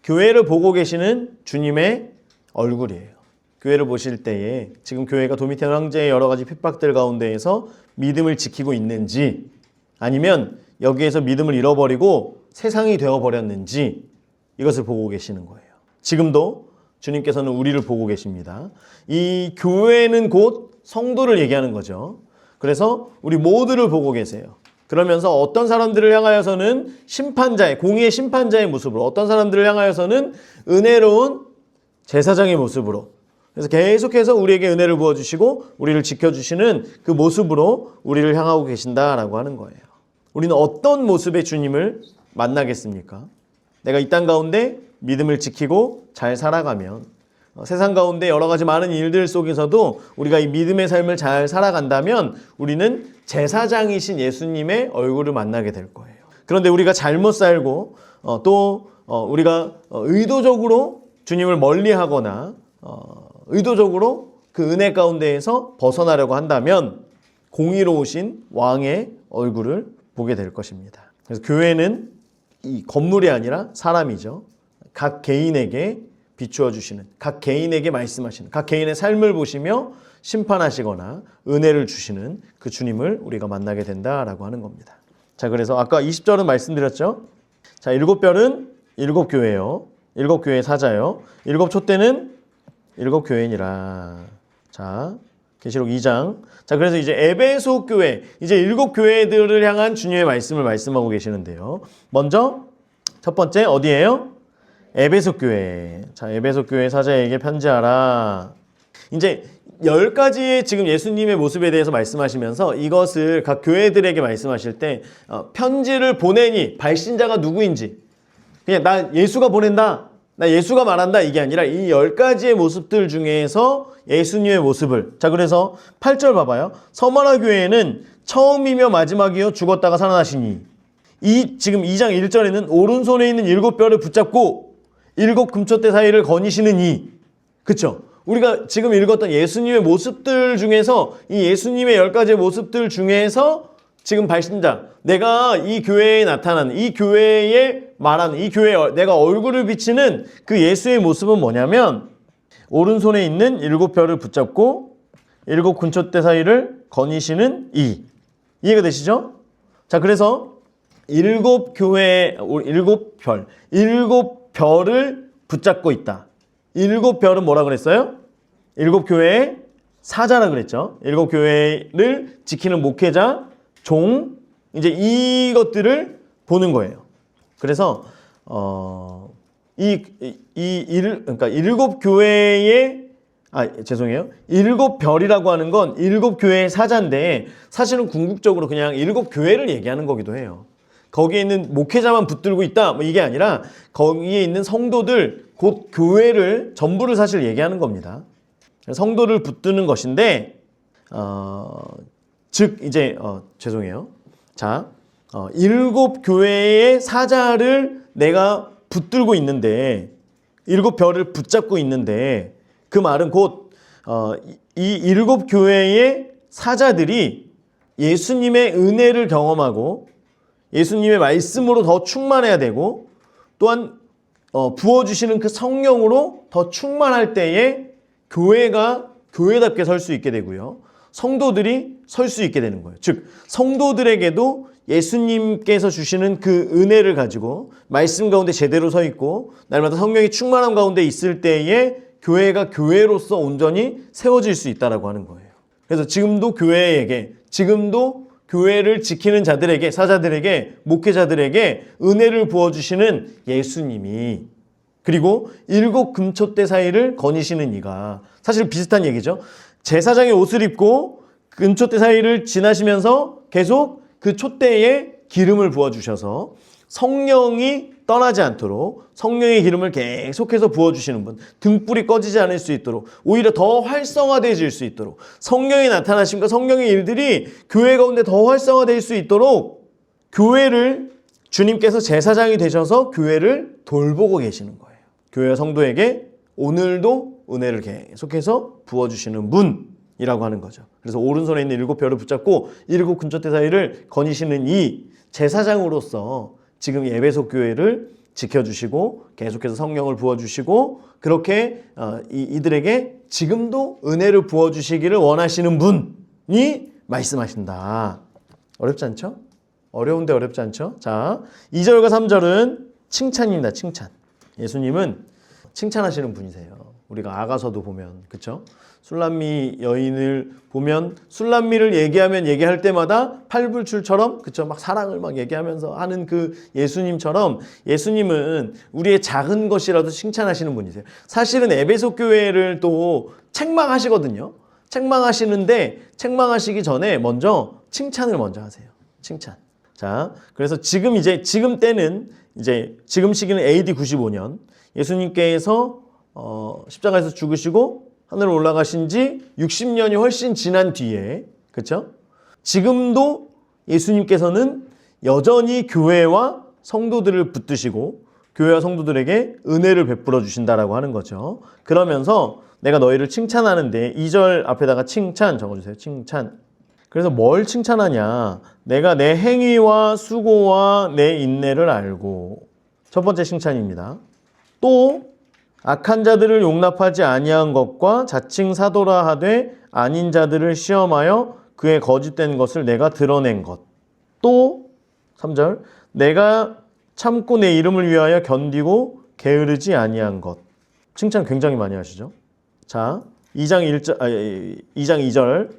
교회를 보고 계시는 주님의 얼굴이에요. 교회를 보실 때에 지금 교회가 도미티안 황제의 여러 가지 핍박들 가운데에서 믿음을 지키고 있는지, 아니면 여기에서 믿음을 잃어버리고 세상이 되어버렸는지, 이것을 보고 계시는 거예요. 지금도 주님께서는 우리를 보고 계십니다. 이 교회는 곧 성도를 얘기하는 거죠. 그래서 우리 모두를 보고 계세요. 그러면서 어떤 사람들을 향하여서는 심판자의, 공의의 심판자의 모습으로, 어떤 사람들을 향하여서는 은혜로운 제사장의 모습으로, 그래서 계속해서 우리에게 은혜를 부어주시고 우리를 지켜주시는 그 모습으로 우리를 향하고 계신다라고 하는 거예요. 우리는 어떤 모습의 주님을 만나겠습니까? 내가 이 땅 가운데 믿음을 지키고 잘 살아가면, 세상 가운데 여러 가지 많은 일들 속에서도 우리가 이 믿음의 삶을 잘 살아간다면 우리는 제사장이신 예수님의 얼굴을 만나게 될 거예요. 그런데 우리가 잘못 살고 또 우리가 의도적으로 주님을 멀리하거나 의도적으로 그 은혜 가운데에서 벗어나려고 한다면 공의로우신 왕의 얼굴을 보게 될 것입니다. 그래서 교회는 이 건물이 아니라 사람이죠. 각 개인에게 비추어 주시는, 각 개인에게 말씀하시는, 각 개인의 삶을 보시며 심판하시거나 은혜를 주시는 그 주님을 우리가 만나게 된다라고 하는 겁니다. 자, 그래서 아까 20절은 말씀드렸죠. 자, 7별은 7교회요. 7교회의 사자요. 7촛대는 7교회니라. 자, 계시록 2장. 자, 그래서 이제 에베소 교회, 이제 7교회들을 향한 주님의 말씀을 말씀하고 계시는데요. 먼저 첫 번째 어디예요? 에베소 교회. 자, 에베소 교회 사자에게 편지하라. 이제 10가지의 지금 예수님의 모습에 대해서 말씀하시면서 이것을 각 교회들에게 말씀하실 때 편지를 보내니 발신자가 누구인지, 그냥 나 예수가 보낸다, 나 예수가 말한다, 이게 아니라 이 10가지의 모습들 중에서 예수님의 모습을. 자, 그래서 8절 봐봐요. 서머나 교회는 처음이며 마지막이요 죽었다가 살아나시니, 이 지금 2장 1절에는 오른손에 있는 7뼈를 붙잡고 7 금촛대 사이를 거니시는 이, 그쵸? 우리가 지금 읽었던 예수님의 모습들 중에서 이 예수님의 10가지의 모습들 중에서 지금 발신자, 내가 이 교회에 나타나는, 이 교회에 말하는, 이 교회에 내가 얼굴을 비치는 그 예수의 모습은 뭐냐면 오른손에 있는 7뼈를 붙잡고 7 금촛대 사이를 거니시는 이. 이해가 되시죠? 자, 그래서 7교회, 7별, 7별을 붙잡고 있다. 7별은 뭐라 그랬어요? 7교회의 사자라 그랬죠. 7교회를 지키는 목회자, 종, 이제 이것들을 보는 거예요. 그래서 그러니까 7교회의 죄송해요. 7별이라고 하는 건 7교회의 사자인데 사실은 궁극적으로 그냥 7교회를 얘기하는 거기도 해요. 거기에 있는 목회자만 붙들고 있다, 뭐 이게 아니라 거기에 있는 성도들, 곧 교회를 전부를 사실 얘기하는 겁니다. 성도를 붙드는 것인데, 즉 이제 죄송해요. 자, 7교회의 사자를 내가 붙들고 있는데, 7별을 붙잡고 있는데, 그 말은 곧 이 7교회의 사자들이 예수님의 은혜를 경험하고 예수님의 말씀으로 더 충만해야 되고, 또한 부어주시는 그 성령으로 더 충만할 때에 교회가 교회답게 설 수 있게 되고요, 성도들이 설 수 있게 되는 거예요. 즉 성도들에게도 예수님께서 주시는 그 은혜를 가지고 말씀 가운데 제대로 서 있고 날마다 성령의 충만함 가운데 있을 때에 교회가 교회로서 온전히 세워질 수 있다라고 하는 거예요. 그래서 지금도 교회에게, 지금도 교회를 지키는 자들에게, 사자들에게, 목회자들에게 은혜를 부어주시는 예수님이, 그리고 7 금촛대 사이를 거니시는 이가, 사실 비슷한 얘기죠. 제사장의 옷을 입고 근촛대 사이를 지나시면서 계속 그 촛대에 기름을 부어주셔서 성령이 떠나지 않도록 성령의 기름을 계속해서 부어주시는 분, 등불이 꺼지지 않을 수 있도록 오히려 더 활성화되어질 수 있도록 성령이 나타나심과 성령의 일들이 교회 가운데 더 활성화될 수 있도록 교회를 주님께서 제사장이 되셔서 교회를 돌보고 계시는 거예요. 교회와 성도에게 오늘도 은혜를 계속해서 부어주시는 분이라고 하는 거죠. 그래서 오른손에 있는 7별을 붙잡고 7 근촛대 사이를 거니시는 이 제사장으로서 지금 에베소 교회를 지켜주시고 계속해서 성령을 부어주시고 그렇게 이들에게 지금도 은혜를 부어주시기를 원하시는 분이 말씀하신다. 어렵지 않죠? 어려운데 어렵지 않죠? 자, 2절과 3절은 칭찬입니다. 칭찬. 예수님은 칭찬하시는 분이세요. 우리가 아가서도 보면, 그렇죠? 술람미 여인을 보면 술람미를 얘기할 때마다 팔불출처럼, 그렇죠? 막 사랑을 막 얘기하면서 하는 그 예수님처럼 예수님은 우리의 작은 것이라도 칭찬하시는 분이세요. 사실은 에베소 교회를 또 책망하시거든요. 책망하시는데 책망하시기 전에 먼저 칭찬을 먼저 하세요. 칭찬. 자, 그래서 지금 때는 지금 시기는 AD 95년 예수님께서 십자가에서 죽으시고 하늘로 올라가신 지 60년이 훨씬 지난 뒤에, 그렇죠? 지금도 예수님께서는 여전히 교회와 성도들을 붙드시고 교회와 성도들에게 은혜를 베풀어 주신다라고 하는 거죠. 그러면서 내가 너희를 칭찬하는데 2절 앞에다가 칭찬 적어주세요. 칭찬. 그래서 뭘 칭찬하냐? 내가 내 행위와 수고와 내 인내를 알고. 첫 번째 칭찬입니다. 또 악한 자들을 용납하지 아니한 것과 자칭 사도라 하되 아닌 자들을 시험하여 그의 거짓된 것을 내가 드러낸 것. 또 3절 내가 참고 내 이름을 위하여 견디고 게으르지 아니한 것. 칭찬 굉장히 많이 하시죠. 자, 2장 2절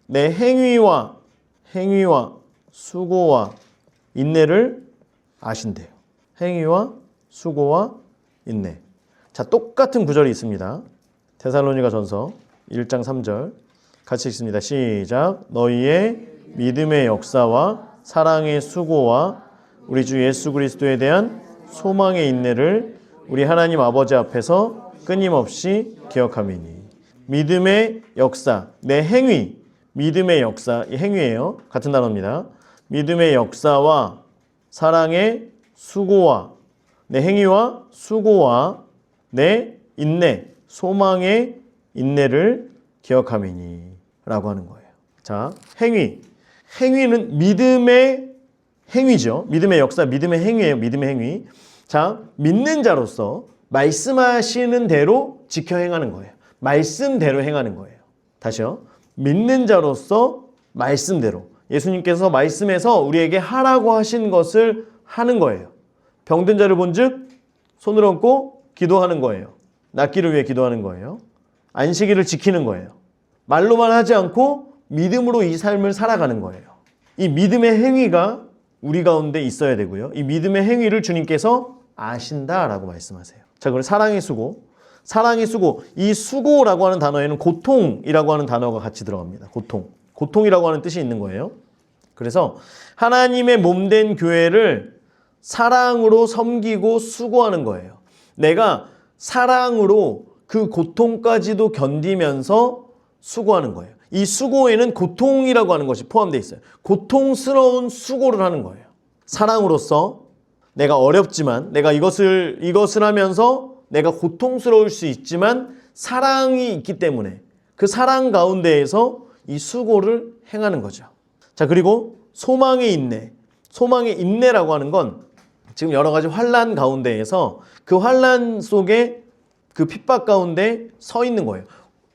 내 행위와 수고와 인내를 아신대요. 행위와 수고와 인내. 자, 똑같은 구절이 있습니다. 데살로니가전서 1장 3절 같이 읽습니다. 시작. 너희의 믿음의 역사와 사랑의 수고와 우리 주 예수 그리스도에 대한 소망의 인내를 우리 하나님 아버지 앞에서 끊임없이 기억함이니. 믿음의 역사, 내 행위, 믿음의 역사, 이 행위예요. 같은 단어입니다. 믿음의 역사와 사랑의 수고와 내 행위와 수고와 내 인내, 소망의 인내를 기억함이니 라고 하는 거예요. 자, 행위는 믿음의 행위죠. 믿음의 역사, 믿음의 행위예요. 믿음의 행위. 자, 믿는 자로서 말씀하시는 대로 지켜 행하는 거예요. 말씀대로 행하는 거예요. 다시요. 믿는 자로서 말씀대로. 예수님께서 말씀에서 우리에게 하라고 하신 것을 하는 거예요. 병든 자를 본즉 손을 얹고 기도하는 거예요. 낫기를 위해 기도하는 거예요. 안식일을 지키는 거예요. 말로만 하지 않고 믿음으로 이 삶을 살아가는 거예요. 이 믿음의 행위가 우리 가운데 있어야 되고요. 이 믿음의 행위를 주님께서 아신다라고 말씀하세요. 자, 그럼 사랑의 수고. 이 수고라고 하는 단어에는 고통이라고 하는 단어가 같이 들어갑니다. 고통이라고 하는 뜻이 있는 거예요. 그래서 하나님의 몸된 교회를 사랑으로 섬기고 수고하는 거예요. 내가 사랑으로 그 고통까지도 견디면서 수고하는 거예요. 이 수고에는 고통이라고 하는 것이 포함되어 있어요. 고통스러운 수고를 하는 거예요. 사랑으로서 내가 어렵지만 내가 이것을 하면서 내가 고통스러울 수 있지만 사랑이 있기 때문에 그 사랑 가운데에서 이 수고를 행하는 거죠. 자, 그리고 소망의 인내라고 하는 건 지금 여러 가지 환난 가운데에서 그 환난 속에 그 핍박 가운데 서 있는 거예요.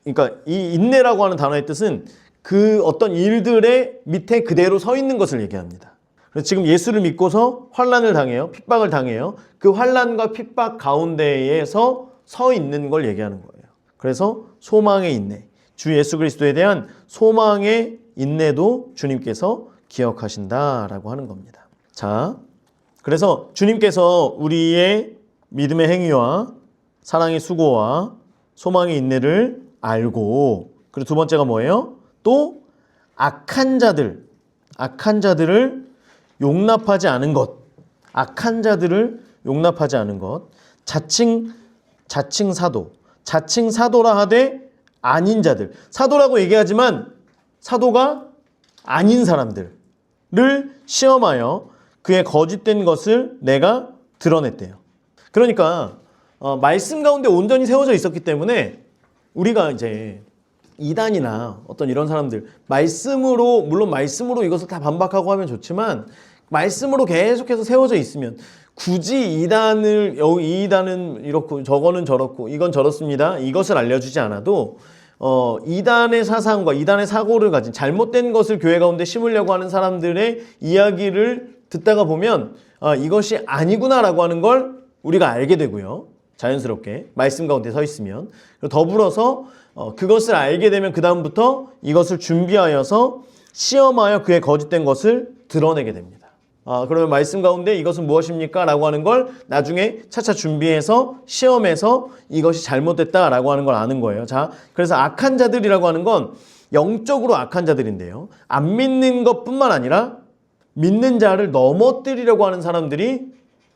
그러니까 이 인내라고 하는 단어의 뜻은 그 어떤 일들의 밑에 그대로 서 있는 것을 얘기합니다. 그래서 지금 예수를 믿고서 환난을 당해요. 핍박을 당해요. 그 환난과 핍박 가운데에서 서 있는 걸 얘기하는 거예요. 그래서 소망의 인내, 주 예수 그리스도에 대한 소망의 인내도 주님께서 기억하신다라고 하는 겁니다. 자, 그래서 주님께서 우리의 믿음의 행위와 사랑의 수고와 소망의 인내를 알고 그리고 두 번째가 뭐예요? 또 악한 자들을 용납하지 않은 것. 악한 자들을 용납하지 않은 것. 자칭 사도라 하되 아닌 자들. 사도라고 얘기하지만 사도가 아닌 사람들을 시험하여 그의 거짓된 것을 내가 드러냈대요. 그러니까 말씀 가운데 온전히 세워져 있었기 때문에 우리가 이제 이단이나 어떤 이런 사람들 물론 말씀으로 이것을 다 반박하고 하면 좋지만 말씀으로 계속해서 세워져 있으면 굳이 이 이단은 이렇고 저거는 저렇고 이건 저렇습니다. 이것을 알려주지 않아도 이단의 사상과 이단의 사고를 가진 잘못된 것을 교회 가운데 심으려고 하는 사람들의 이야기를 듣다가 보면 이것이 아니구나라고 하는 걸 우리가 알게 되고요. 자연스럽게 말씀 가운데 서 있으면. 더불어서 그것을 알게 되면 그 다음부터 이것을 준비하여서 시험하여 그의 거짓된 것을 드러내게 됩니다. 그러면 말씀 가운데 이것은 무엇입니까? 라고 하는 걸 나중에 차차 준비해서 시험해서 이것이 잘못됐다라고 하는 걸 아는 거예요. 자, 그래서 악한 자들이라고 하는 건 영적으로 악한 자들인데요. 안 믿는 것뿐만 아니라 믿는 자를 넘어뜨리려고 하는 사람들이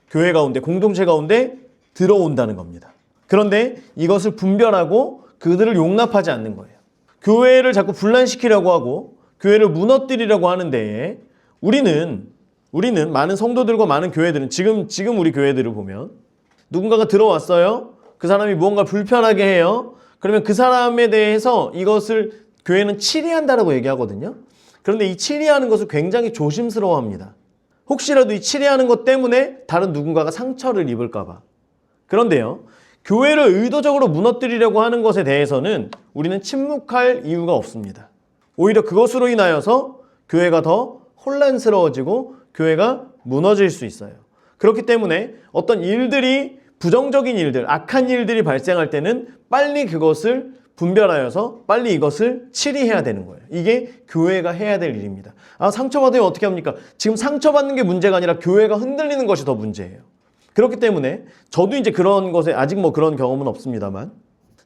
교회 가운데, 공동체 가운데 들어온다는 겁니다. 그런데 이것을 분별하고 그들을 용납하지 않는 거예요. 교회를 자꾸 분란시키려고 하고 교회를 무너뜨리려고 하는데 우리는 많은 성도들과 많은 교회들은 지금 우리 교회들을 보면 누군가가 들어왔어요. 그 사람이 무언가 불편하게 해요. 그러면 그 사람에 대해서 이것을 교회는 치리한다라고 얘기하거든요. 그런데 이 치리하는 것을 굉장히 조심스러워합니다. 혹시라도 이 치리하는 것 때문에 다른 누군가가 상처를 입을까 봐. 그런데요. 교회를 의도적으로 무너뜨리려고 하는 것에 대해서는 우리는 침묵할 이유가 없습니다. 오히려 그것으로 인하여서 교회가 더 혼란스러워지고 교회가 무너질 수 있어요. 그렇기 때문에 어떤 일들이 부정적인 일들, 악한 일들이 발생할 때는 빨리 그것을 분별하여서 빨리 이것을 치리해야 되는 거예요. 이게 교회가 해야 될 일입니다. 상처받으면 어떻게 합니까? 지금 상처받는 게 문제가 아니라 교회가 흔들리는 것이 더 문제예요. 그렇기 때문에 저도 이제 그런 것에 아직 그런 경험은 없습니다만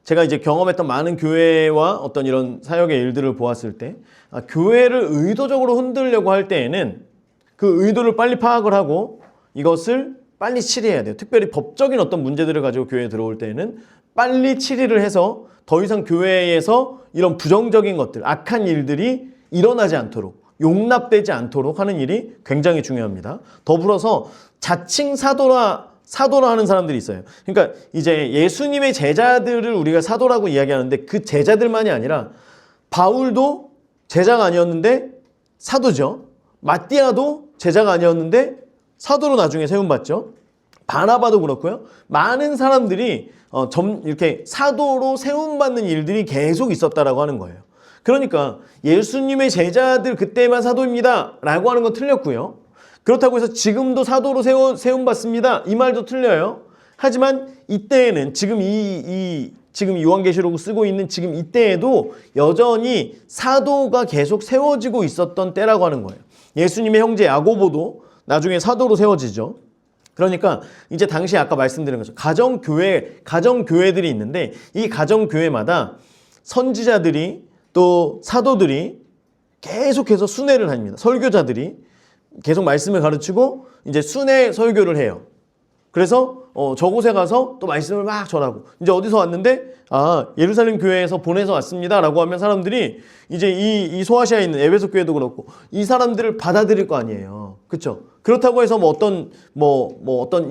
제가 이제 경험했던 많은 교회와 어떤 이런 사역의 일들을 보았을 때 교회를 의도적으로 흔들려고 할 때에는 그 의도를 빨리 파악을 하고 이것을 빨리 치리해야 돼요. 특별히 법적인 어떤 문제들을 가지고 교회에 들어올 때에는 빨리 치리를 해서 더 이상 교회에서 이런 부정적인 것들, 악한 일들이 일어나지 않도록 용납되지 않도록 하는 일이 굉장히 중요합니다. 더불어서 자칭 사도라 하는 사람들이 있어요. 그러니까 이제 예수님의 제자들을 우리가 사도라고 이야기하는데 그 제자들만이 아니라 바울도 제자가 아니었는데 사도죠. 마띠아도 제자가 아니었는데 사도로 나중에 세움받죠. 바나바도 그렇고요. 많은 사람들이 이렇게 사도로 세움받는 일들이 계속 있었다라고 하는 거예요. 그러니까 예수님의 제자들 그때만 사도입니다 라고 하는 건 틀렸고요. 그렇다고 해서 지금도 사도로 세움받습니다 이 말도 틀려요. 하지만 이때에는 지금 지금 요한계시록을 쓰고 있는 지금 이때에도 여전히 사도가 계속 세워지고 있었던 때라고 하는 거예요. 예수님의 형제 야고보도 나중에 사도로 세워지죠. 그러니까 이제 당시 아까 말씀드린 것처럼 가정교회들이 있는데 이 가정교회마다 선지자들이 또 사도들이 계속해서 순회를 합니다. 설교자들이 계속 말씀을 가르치고 이제 순회 설교를 해요. 그래서 저곳에 가서 또 말씀을 막 전하고 이제 어디서 왔는데 예루살렘 교회에서 보내서 왔습니다 라고 하면 사람들이 이제 이 소아시아에 있는 에베소 교회도 그렇고 이 사람들을 받아들일 거 아니에요. 그렇죠? 그렇다고 해서 어떤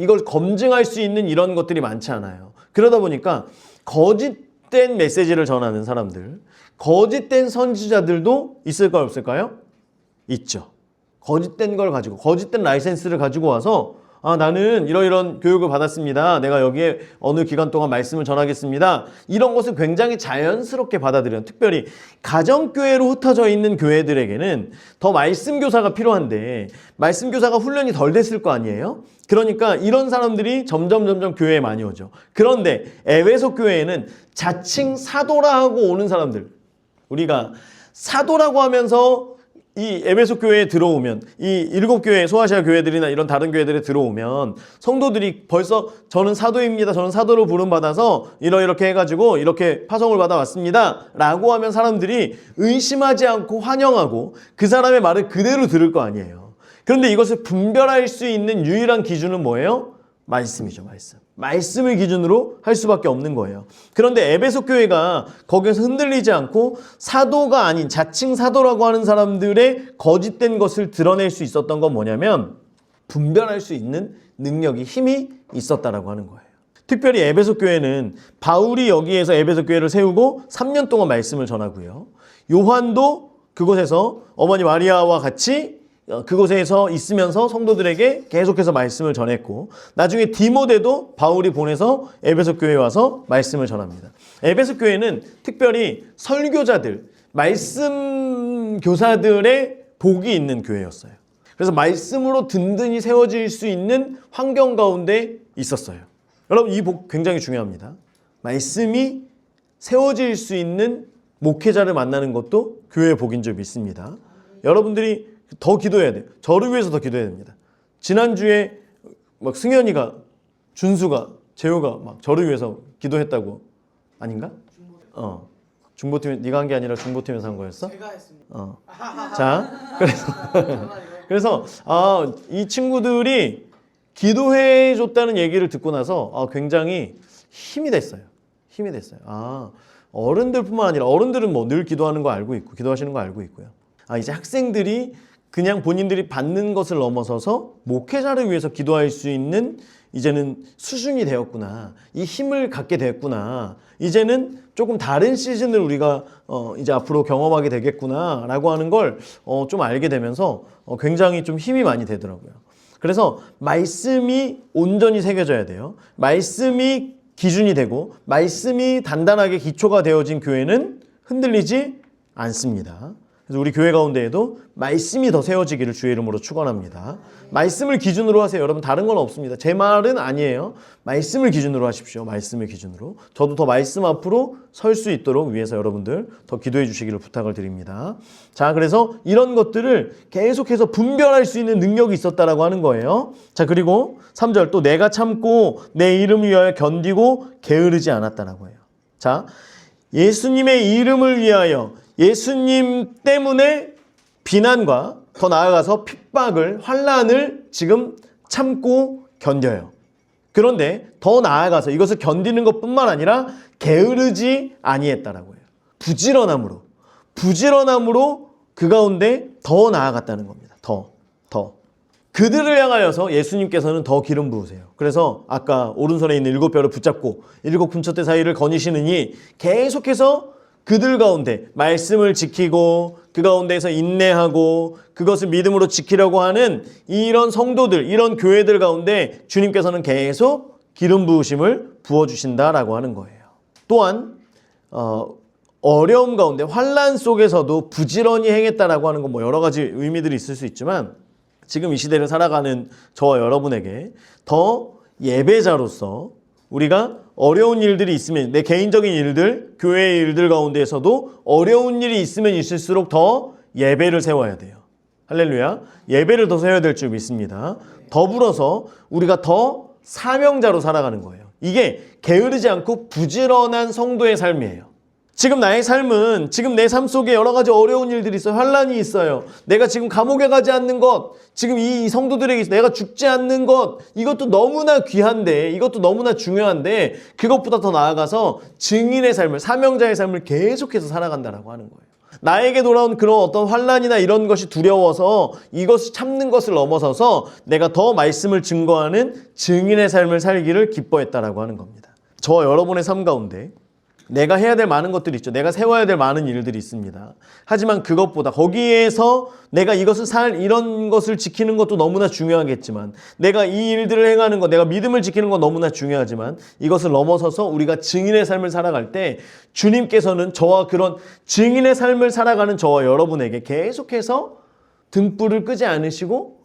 이걸 검증할 수 있는 이런 것들이 많지 않아요. 그러다 보니까 거짓된 메시지를 전하는 사람들, 거짓된 선지자들도 있을까요, 없을까요? 있죠. 거짓된 걸 가지고, 거짓된 라이센스를 가지고 와서 나는 이런 교육을 받았습니다. 내가 여기에 어느 기간 동안 말씀을 전하겠습니다. 이런 것을 굉장히 자연스럽게 받아들여요. 특별히 가정교회로 흩어져 있는 교회들에게는 더 말씀교사가 필요한데 말씀교사가 훈련이 덜 됐을 거 아니에요? 그러니까 이런 사람들이 점점 교회에 많이 오죠. 그런데 에베소 교회에는 자칭 사도라 하고 오는 사람들, 우리가 사도라고 하면서 이 에베소 교회에 들어오면 이 7교회 소아시아 교회들이나 이런 다른 교회들에 들어오면 성도들이 벌써 저는 사도입니다. 저는 사도로 부름받아서 이렇게 해가지고 이렇게 파송을 받아왔습니다. 라고 하면 사람들이 의심하지 않고 환영하고 그 사람의 말을 그대로 들을 거 아니에요. 그런데 이것을 분별할 수 있는 유일한 기준은 뭐예요? 말씀이죠. 말씀을 기준으로 할 수밖에 없는 거예요. 그런데 에베소 교회가 거기에서 흔들리지 않고 사도가 아닌 자칭 사도라고 하는 사람들의 거짓된 것을 드러낼 수 있었던 건 뭐냐면 분별할 수 있는 능력이 힘이 있었다라고 하는 거예요. 특별히 에베소 교회는 바울이 여기에서 에베소 교회를 세우고 3년 동안 말씀을 전하고요. 요한도 그곳에서 어머니 마리아와 같이 그곳에서 있으면서 성도들에게 계속해서 말씀을 전했고 나중에 디모데도 바울이 보내서 에베소 교회에 와서 말씀을 전합니다. 에베소 교회는 특별히 설교자들, 말씀 교사들의 복이 있는 교회였어요. 그래서 말씀으로 든든히 세워질 수 있는 환경 가운데 있었어요. 여러분 이 복 굉장히 중요합니다. 말씀이 세워질 수 있는 목회자를 만나는 것도 교회의 복인 줄 믿습니다. 여러분들이 더 기도해야 돼요. 저를 위해서 더 기도해야 됩니다. 지난주에 막 승현이가, 준수가, 재호가 막 저를 위해서 기도했다고. 아닌가? 중보팀에 네가 한 게 아니라 중보팀에서 한 거였어? 제가 했습니다. 자, 그래서 이 친구들이 기도해 줬다는 얘기를 듣고 나서 굉장히 힘이 됐어요. 어른들뿐만 아니라 어른들은 뭐 늘 기도하는 거 알고 있고 기도하시는 거 알고 있고요. 이제 학생들이 그냥 본인들이 받는 것을 넘어서서 목회자를 위해서 기도할 수 있는 이제는 수준이 되었구나. 이 힘을 갖게 됐구나. 이제는 조금 다른 시즌을 우리가 이제 앞으로 경험하게 되겠구나 라고 하는 걸 좀 알게 되면서 굉장히 좀 힘이 많이 되더라고요. 그래서 말씀이 온전히 새겨져야 돼요. 말씀이 기준이 되고 말씀이 단단하게 기초가 되어진 교회는 흔들리지 않습니다. 그래서 우리 교회 가운데에도 말씀이 더 세워지기를 주의 이름으로 축원합니다. 말씀을 기준으로 하세요. 여러분 다른 건 없습니다. 제 말은 아니에요. 말씀을 기준으로 하십시오. 말씀을 기준으로. 저도 더 말씀 앞으로 설 수 있도록 위해서 여러분들 더 기도해 주시기를 부탁을 드립니다. 자, 그래서 이런 것들을 계속해서 분별할 수 있는 능력이 있었다라고 하는 거예요. 자, 그리고 3절 또 내가 참고 내 이름을 위하여 견디고 게으르지 않았다라고 해요. 자, 예수님의 이름을 위하여 예수님 때문에 비난과 더 나아가서 핍박을, 환난을 지금 참고 견뎌요. 그런데 더 나아가서 이것을 견디는 것뿐만 아니라 게으르지 아니했다라고 해요. 부지런함으로 그 가운데 더 나아갔다는 겁니다. 더. 그들을 향하여서 예수님께서는 더 기름 부으세요. 그래서 아까 오른손에 있는 7뼈를 붙잡고 7 군처대 사이를 거니시느니 계속해서 그들 가운데 말씀을 지키고 그 가운데에서 인내하고 그것을 믿음으로 지키려고 하는 이런 성도들, 이런 교회들 가운데 주님께서는 계속 기름 부으심을 부어주신다라고 하는 거예요. 또한 어려움 가운데 환난 속에서도 부지런히 행했다라고 하는 건 뭐 여러 가지 의미들이 있을 수 있지만 지금 이 시대를 살아가는 저와 여러분에게 더 예배자로서 우리가 어려운 일들이 있으면 내 개인적인 일들, 교회의 일들 가운데에서도 어려운 일이 있으면 있을수록 더 예배를 세워야 돼요. 할렐루야. 예배를 더 세워야 될 줄 믿습니다. 더불어서 우리가 더 사명자로 살아가는 거예요. 이게 게으르지 않고 부지런한 성도의 삶이에요. 지금 나의 삶은 지금 내 삶 속에 여러 가지 어려운 일들이 있어요. 환난이 있어요. 내가 지금 감옥에 가지 않는 것, 지금 이 성도들에게 내가 죽지 않는 것, 이것도 너무나 귀한데, 이것도 너무나 중요한데 그것보다 더 나아가서 증인의 삶을, 사명자의 삶을 계속해서 살아간다라고 하는 거예요. 나에게 돌아온 그런 어떤 환난이나 이런 것이 두려워서 이것을 참는 것을 넘어서서 내가 더 말씀을 증거하는 증인의 삶을 살기를 기뻐했다라고 하는 겁니다. 저와 여러분의 삶 가운데 내가 해야 될 많은 것들이 있죠. 내가 세워야 될 많은 일들이 있습니다. 하지만 그것보다 거기에서 내가 이것을 이런 것을 지키는 것도 너무나 중요하겠지만 내가 이 일들을 행하는 것, 내가 믿음을 지키는 건 너무나 중요하지만 이것을 넘어서서 우리가 증인의 삶을 살아갈 때 주님께서는 저와 그런 증인의 삶을 살아가는 저와 여러분에게 계속해서 등불을 끄지 않으시고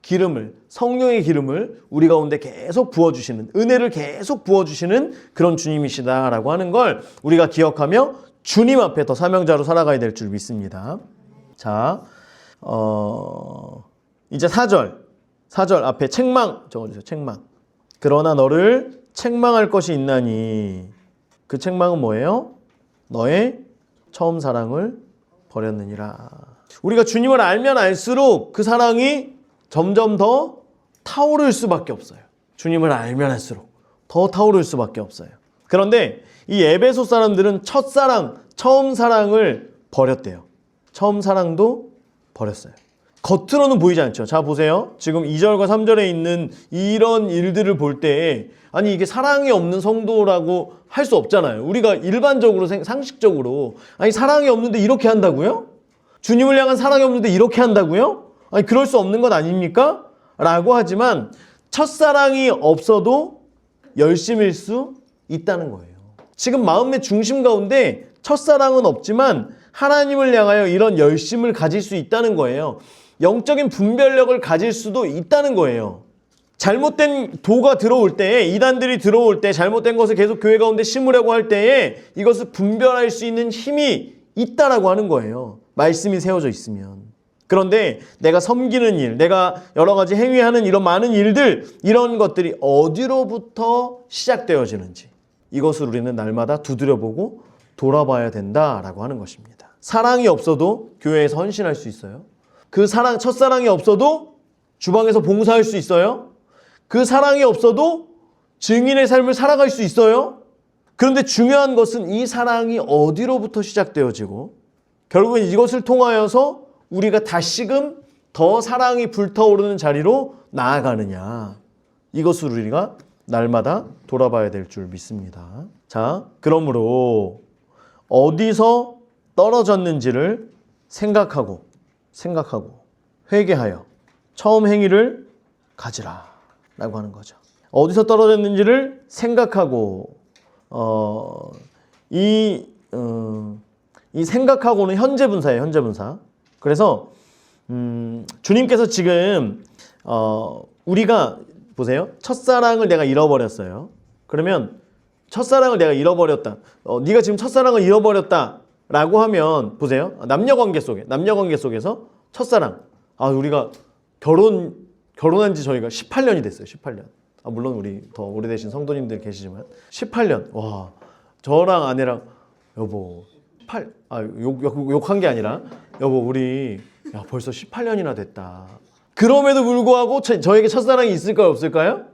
기름을, 성령의 기름을 우리 가운데 계속 부어주시는, 은혜를 계속 부어주시는 그런 주님이시다라고 하는 걸 우리가 기억하며 주님 앞에 더 사명자로 살아가야 될 줄 믿습니다. 자, 이제 4절 앞에 책망 적어주세요. 책망. 그러나 너를 책망할 것이 있나니 그 책망은 뭐예요? 너의 처음 사랑을 버렸느니라. 우리가 주님을 알면 알수록 그 사랑이 점점 더 타오를 수밖에 없어요. 주님을 알면 할수록 더 타오를 수밖에 없어요. 그런데 이 에베소 사람들은 첫사랑, 처음 사랑을 버렸대요. 처음 사랑도 버렸어요. 겉으로는 보이지 않죠. 자, 보세요. 지금 2절과 3절에 있는 이런 일들을 볼 때 아니 이게 사랑이 없는 성도라고 할 수 없잖아요. 우리가 일반적으로 상식적으로 아니 사랑이 없는데 이렇게 한다고요? 주님을 향한 사랑이 없는데 이렇게 한다고요? 아니 그럴 수 없는 것 아닙니까? 라고 하지만 첫사랑이 없어도 열심일 수 있다는 거예요. 지금 마음의 중심 가운데 첫사랑은 없지만 하나님을 향하여 이런 열심을 가질 수 있다는 거예요. 영적인 분별력을 가질 수도 있다는 거예요. 잘못된 도가 들어올 때, 이단들이 들어올 때 잘못된 것을 계속 교회 가운데 심으려고 할 때에 이것을 분별할 수 있는 힘이 있다라고 하는 거예요. 말씀이 세워져 있으면. 그런데 내가 섬기는 일, 내가 여러 가지 행위하는 이런 많은 일들, 이런 것들이 어디로부터 시작되어지는지 이것을 우리는 날마다 두드려보고 돌아봐야 된다라고 하는 것입니다. 사랑이 없어도 교회에서 헌신할 수 있어요. 그 사랑, 첫사랑이 없어도 주방에서 봉사할 수 있어요. 그 사랑이 없어도 증인의 삶을 살아갈 수 있어요. 그런데 중요한 것은 이 사랑이 어디로부터 시작되어지고 결국은 이것을 통하여서 우리가 다시금 더 사랑이 불타오르는 자리로 나아가느냐. 이것을 우리가 날마다 돌아봐야 될 줄 믿습니다. 자, 그러므로 어디서 떨어졌는지를 생각하고 회개하여 처음 행위를 가지라 라고 하는 거죠. 어디서 떨어졌는지를 생각하고 이 생각하고는 현재 분사예요. 현재 분사. 그래서 주님께서 지금 우리가 보세요. 첫사랑을 내가 잃어버렸어요. 그러면 첫사랑을 내가 잃어버렸다. 네가 지금 첫사랑을 잃어버렸다 라고 하면 보세요. 남녀관계 속에서 첫사랑. 우리가 결혼한 지 저희가 18년이 됐어요. 18년. 물론 우리 더 오래되신 성도님들 계시지만 18년. 와, 저랑 아내랑 여보 욕한 게 아니라 여보 우리 벌써 18년이나 됐다. 그럼에도 불구하고 저에게 첫사랑이 있을까요? 없을까요?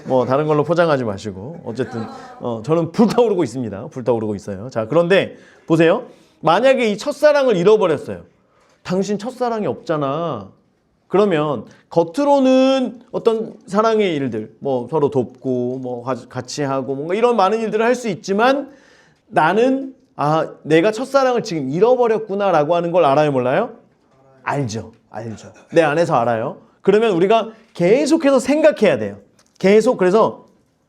뭐 다른 걸로 포장하지 마시고 어쨌든 저는 불타오르고 있습니다. 불타오르고 있어요. 자, 그런데 보세요. 만약에 이 첫사랑을 잃어버렸어요. 당신 첫사랑이 없잖아. 그러면 겉으로는 어떤 사랑의 일들, 뭐 서로 돕고 뭐 같이 하고 뭔가 이런 많은 일들을 할 수 있지만 나는 내가 첫사랑을 지금 잃어버렸구나라고 하는 걸 알아요, 몰라요? 알죠. 내 안에서 알아요. 그러면 우리가 계속해서 생각해야 돼요. 그래서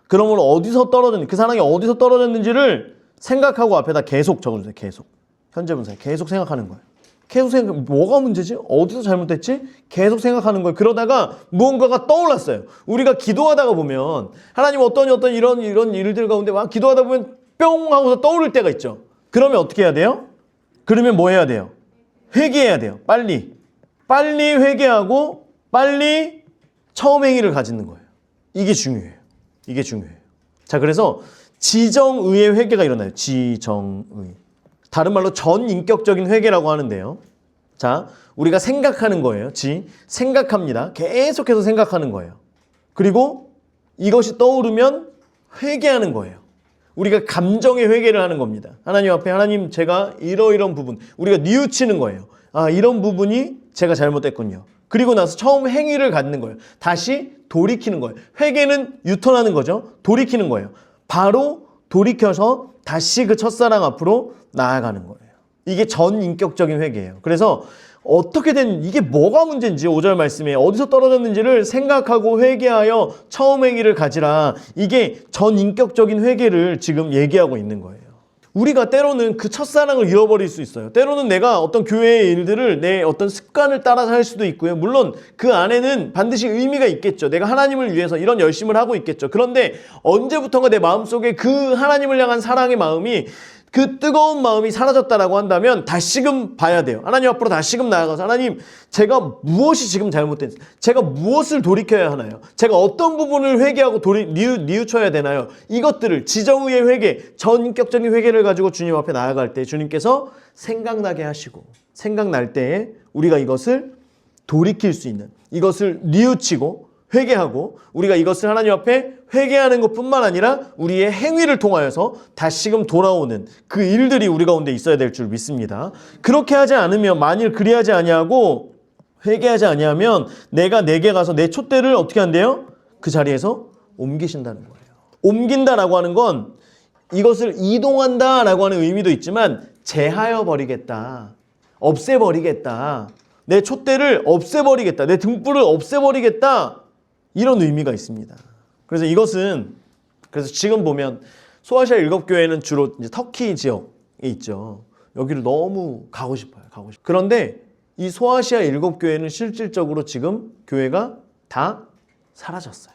그러면 어디서 떨어졌는지, 그 사랑이 어디서 떨어졌는지를 생각하고 앞에다 계속 적어주세요. 계속. 현재 분사에 계속 생각하는 거예요. 계속 뭐가 문제지? 어디서 잘못됐지? 계속 생각하는 거예요. 그러다가 무언가가 떠올랐어요. 우리가 기도하다가 보면 하나님 어떤 이런 일들 가운데 막 기도하다 보면 뿅 하고서 떠오를 때가 있죠. 그러면 어떻게 해야 돼요? 그러면 뭐 해야 돼요? 회개해야 돼요. 빨리 회개하고 빨리 처음 행위를 가지는 거예요. 이게 중요해요. 자, 그래서 지정의의 회개가 일어나요. 지정의. 다른 말로 전인격적인 회개라고 하는데요. 자, 우리가 생각하는 거예요. 생각합니다. 계속해서 생각하는 거예요. 그리고 이것이 떠오르면 회개하는 거예요. 우리가 감정의 회개를 하는 겁니다. 하나님 앞에 하나님 제가 이러이런 부분 우리가 뉘우치는 거예요. 이런 부분이 제가 잘못됐군요. 그리고 나서 처음 행위를 갖는 거예요. 다시 돌이키는 거예요. 회개는 유턴하는 거죠. 돌이키는 거예요. 바로 돌이켜서 다시 그 첫사랑 앞으로 나아가는 거예요. 이게 전인격적인 회개예요. 그래서 어떻게든 이게 뭐가 문제인지 5절 말씀에 어디서 떨어졌는지를 생각하고 회개하여 처음 행위를 가지라. 이게 전인격적인 회개를 지금 얘기하고 있는 거예요. 우리가 때로는 그 첫사랑을 잃어버릴 수 있어요. 때로는 내가 어떤 교회의 일들을 내 어떤 습관을 따라서 할 수도 있고요. 물론 그 안에는 반드시 의미가 있겠죠. 내가 하나님을 위해서 이런 열심을 하고 있겠죠. 그런데 언제부턴가 내 마음속에 그 하나님을 향한 사랑의 마음이 그 뜨거운 마음이 사라졌다라고 한다면 다시금 봐야 돼요. 하나님 앞으로 다시금 나아가서 하나님 제가 무엇이 지금 잘못됐어요? 제가 무엇을 돌이켜야 하나요? 제가 어떤 부분을 회개하고 뉘우쳐야 되나요? 이것들을 지정의 회개, 전인격적인 회개를 가지고 주님 앞에 나아갈 때 주님께서 생각나게 하시고 생각날 때에 우리가 이것을 돌이킬 수 있는 이것을 뉘우치고 회개하고 우리가 이것을 하나님 앞에 회개하는 것뿐만 아니라 우리의 행위를 통하여서 다시금 돌아오는 그 일들이 우리 가운데 있어야 될 줄 믿습니다. 그렇게 하지 않으면 만일 그리하지 아니하고 회개하지 아니하면 내가 내게 가서 내 촛대를 어떻게 한대요? 그 자리에서 옮기신다는 거예요. 옮긴다라고 하는 건 이것을 이동한다라고 하는 의미도 있지만 제하여 버리겠다. 없애버리겠다. 내 촛대를 없애버리겠다. 내 등불을 없애버리겠다. 이런 의미가 있습니다. 그래서 이것은 그래서 지금 보면 소아시아 일곱교회는 주로 이제 터키 지역에 있죠. 여기를 너무 가고 싶어요. 그런데 이 소아시아 일곱교회는 실질적으로 지금 교회가 다 사라졌어요.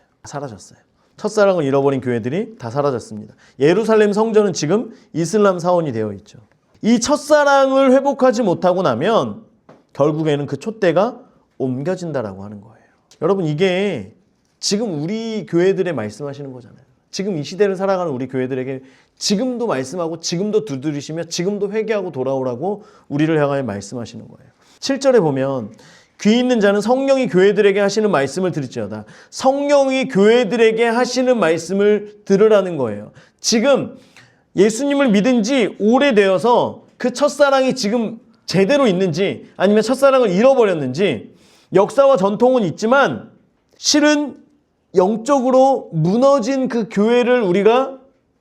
첫사랑을 잃어버린 교회들이 다 사라졌습니다. 예루살렘 성전은 지금 이슬람 사원이 되어 있죠. 이 첫사랑을 회복하지 못하고 나면 결국에는 그 촛대가 옮겨진다라고 하는 거예요. 여러분 이게 지금 우리 교회들에 말씀하시는 거잖아요. 지금 이 시대를 살아가는 우리 교회들에게 지금도 말씀하고 지금도 두드리시며 지금도 회개하고 돌아오라고 우리를 향하여 말씀하시는 거예요. 7절에 보면 귀 있는 자는 성령이 교회들에게 하시는 말씀을 들을지어다. 성령이 교회들에게 하시는 말씀을 들으라는 거예요. 지금 예수님을 믿은 지 오래되어서 그 첫사랑이 지금 제대로 있는지 아니면 첫사랑을 잃어버렸는지 역사와 전통은 있지만 실은 영적으로 무너진 그 교회를 우리가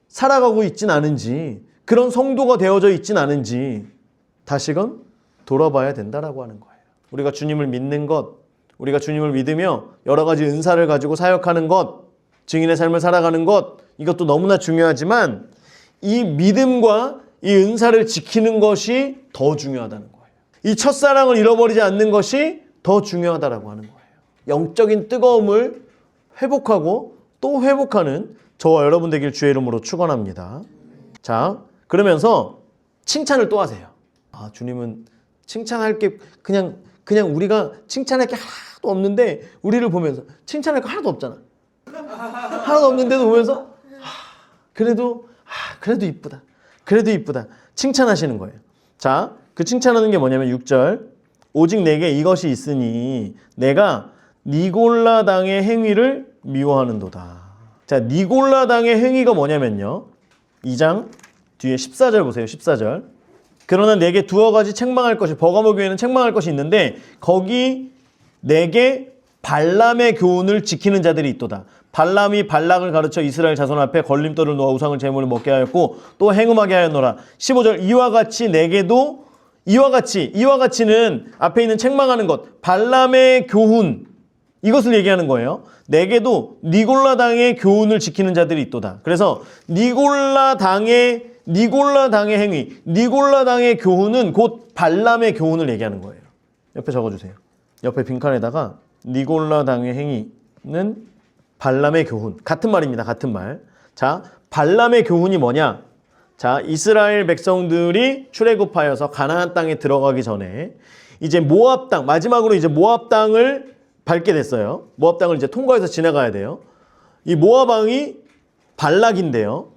살아가고 있진 않은지 그런 성도가 되어져 있진 않은지 다시금 돌아봐야 된다라고 하는 거예요. 우리가 주님을 믿는 것, 우리가 주님을 믿으며 여러 가지 은사를 가지고 사역하는 것, 증인의 삶을 살아가는 것 이것도 너무나 중요하지만 이 믿음과 이 은사를 지키는 것이 더 중요하다는 거예요. 이 첫사랑을 잃어버리지 않는 것이 더 중요하다라고 하는 거예요. 영적인 뜨거움을 회복하고 또 회복하는 저와 여러분 되길 주의 이름으로 축원합니다. 자, 그러면서 칭찬을 또 하세요. 아, 주님은 칭찬할 게 그냥 우리가 칭찬할 게 하나도 없는데 우리를 보면서 칭찬할 게 하나도 없잖아. 하나도 없는데도 보면서 그래도 이쁘다. 그래도 이쁘다. 칭찬하시는 거예요. 자, 그 칭찬하는 게 뭐냐면 6절. 오직 내게 이것이 있으니 내가 니골라 당의 행위를 미워하는도다. 자, 니골라 당의 행위가 뭐냐면요. 2장 뒤에 14절 보세요. 14절. 그러나 내게 두어 가지 책망할 것이 버가모 교회는 책망할 것이 있는데 거기 내게 발람의 교훈을 지키는 자들이 있도다. 발람이 발락을 가르쳐 이스라엘 자손 앞에 걸림돌을 놓아 우상을 제물을 먹게 하였고 또 행음하게 하였노라. 15절 이와 같이 내게도 이와 같이는 앞에 있는 책망하는 것 발람의 교훈 이것을 얘기하는 거예요. 내게도 니골라 당의 교훈을 지키는 자들이 있도다. 그래서 니골라 당의 행위, 니골라 당의 교훈은 곧 발람의 교훈을 얘기하는 거예요. 옆에 적어주세요. 옆에 빈칸에다가 니골라 당의 행위는 발람의 교훈. 같은 말입니다. 같은 말. 자, 발람의 교훈이 뭐냐? 자, 이스라엘 백성들이 출애굽하여서 가나안 땅에 들어가기 전에 이제 모압 땅, 마지막으로 이제 모압 땅을 밟게 됐어요. 모압 땅을 이제 통과해서 지나가야 돼요. 이 모압 왕이 발락인데요.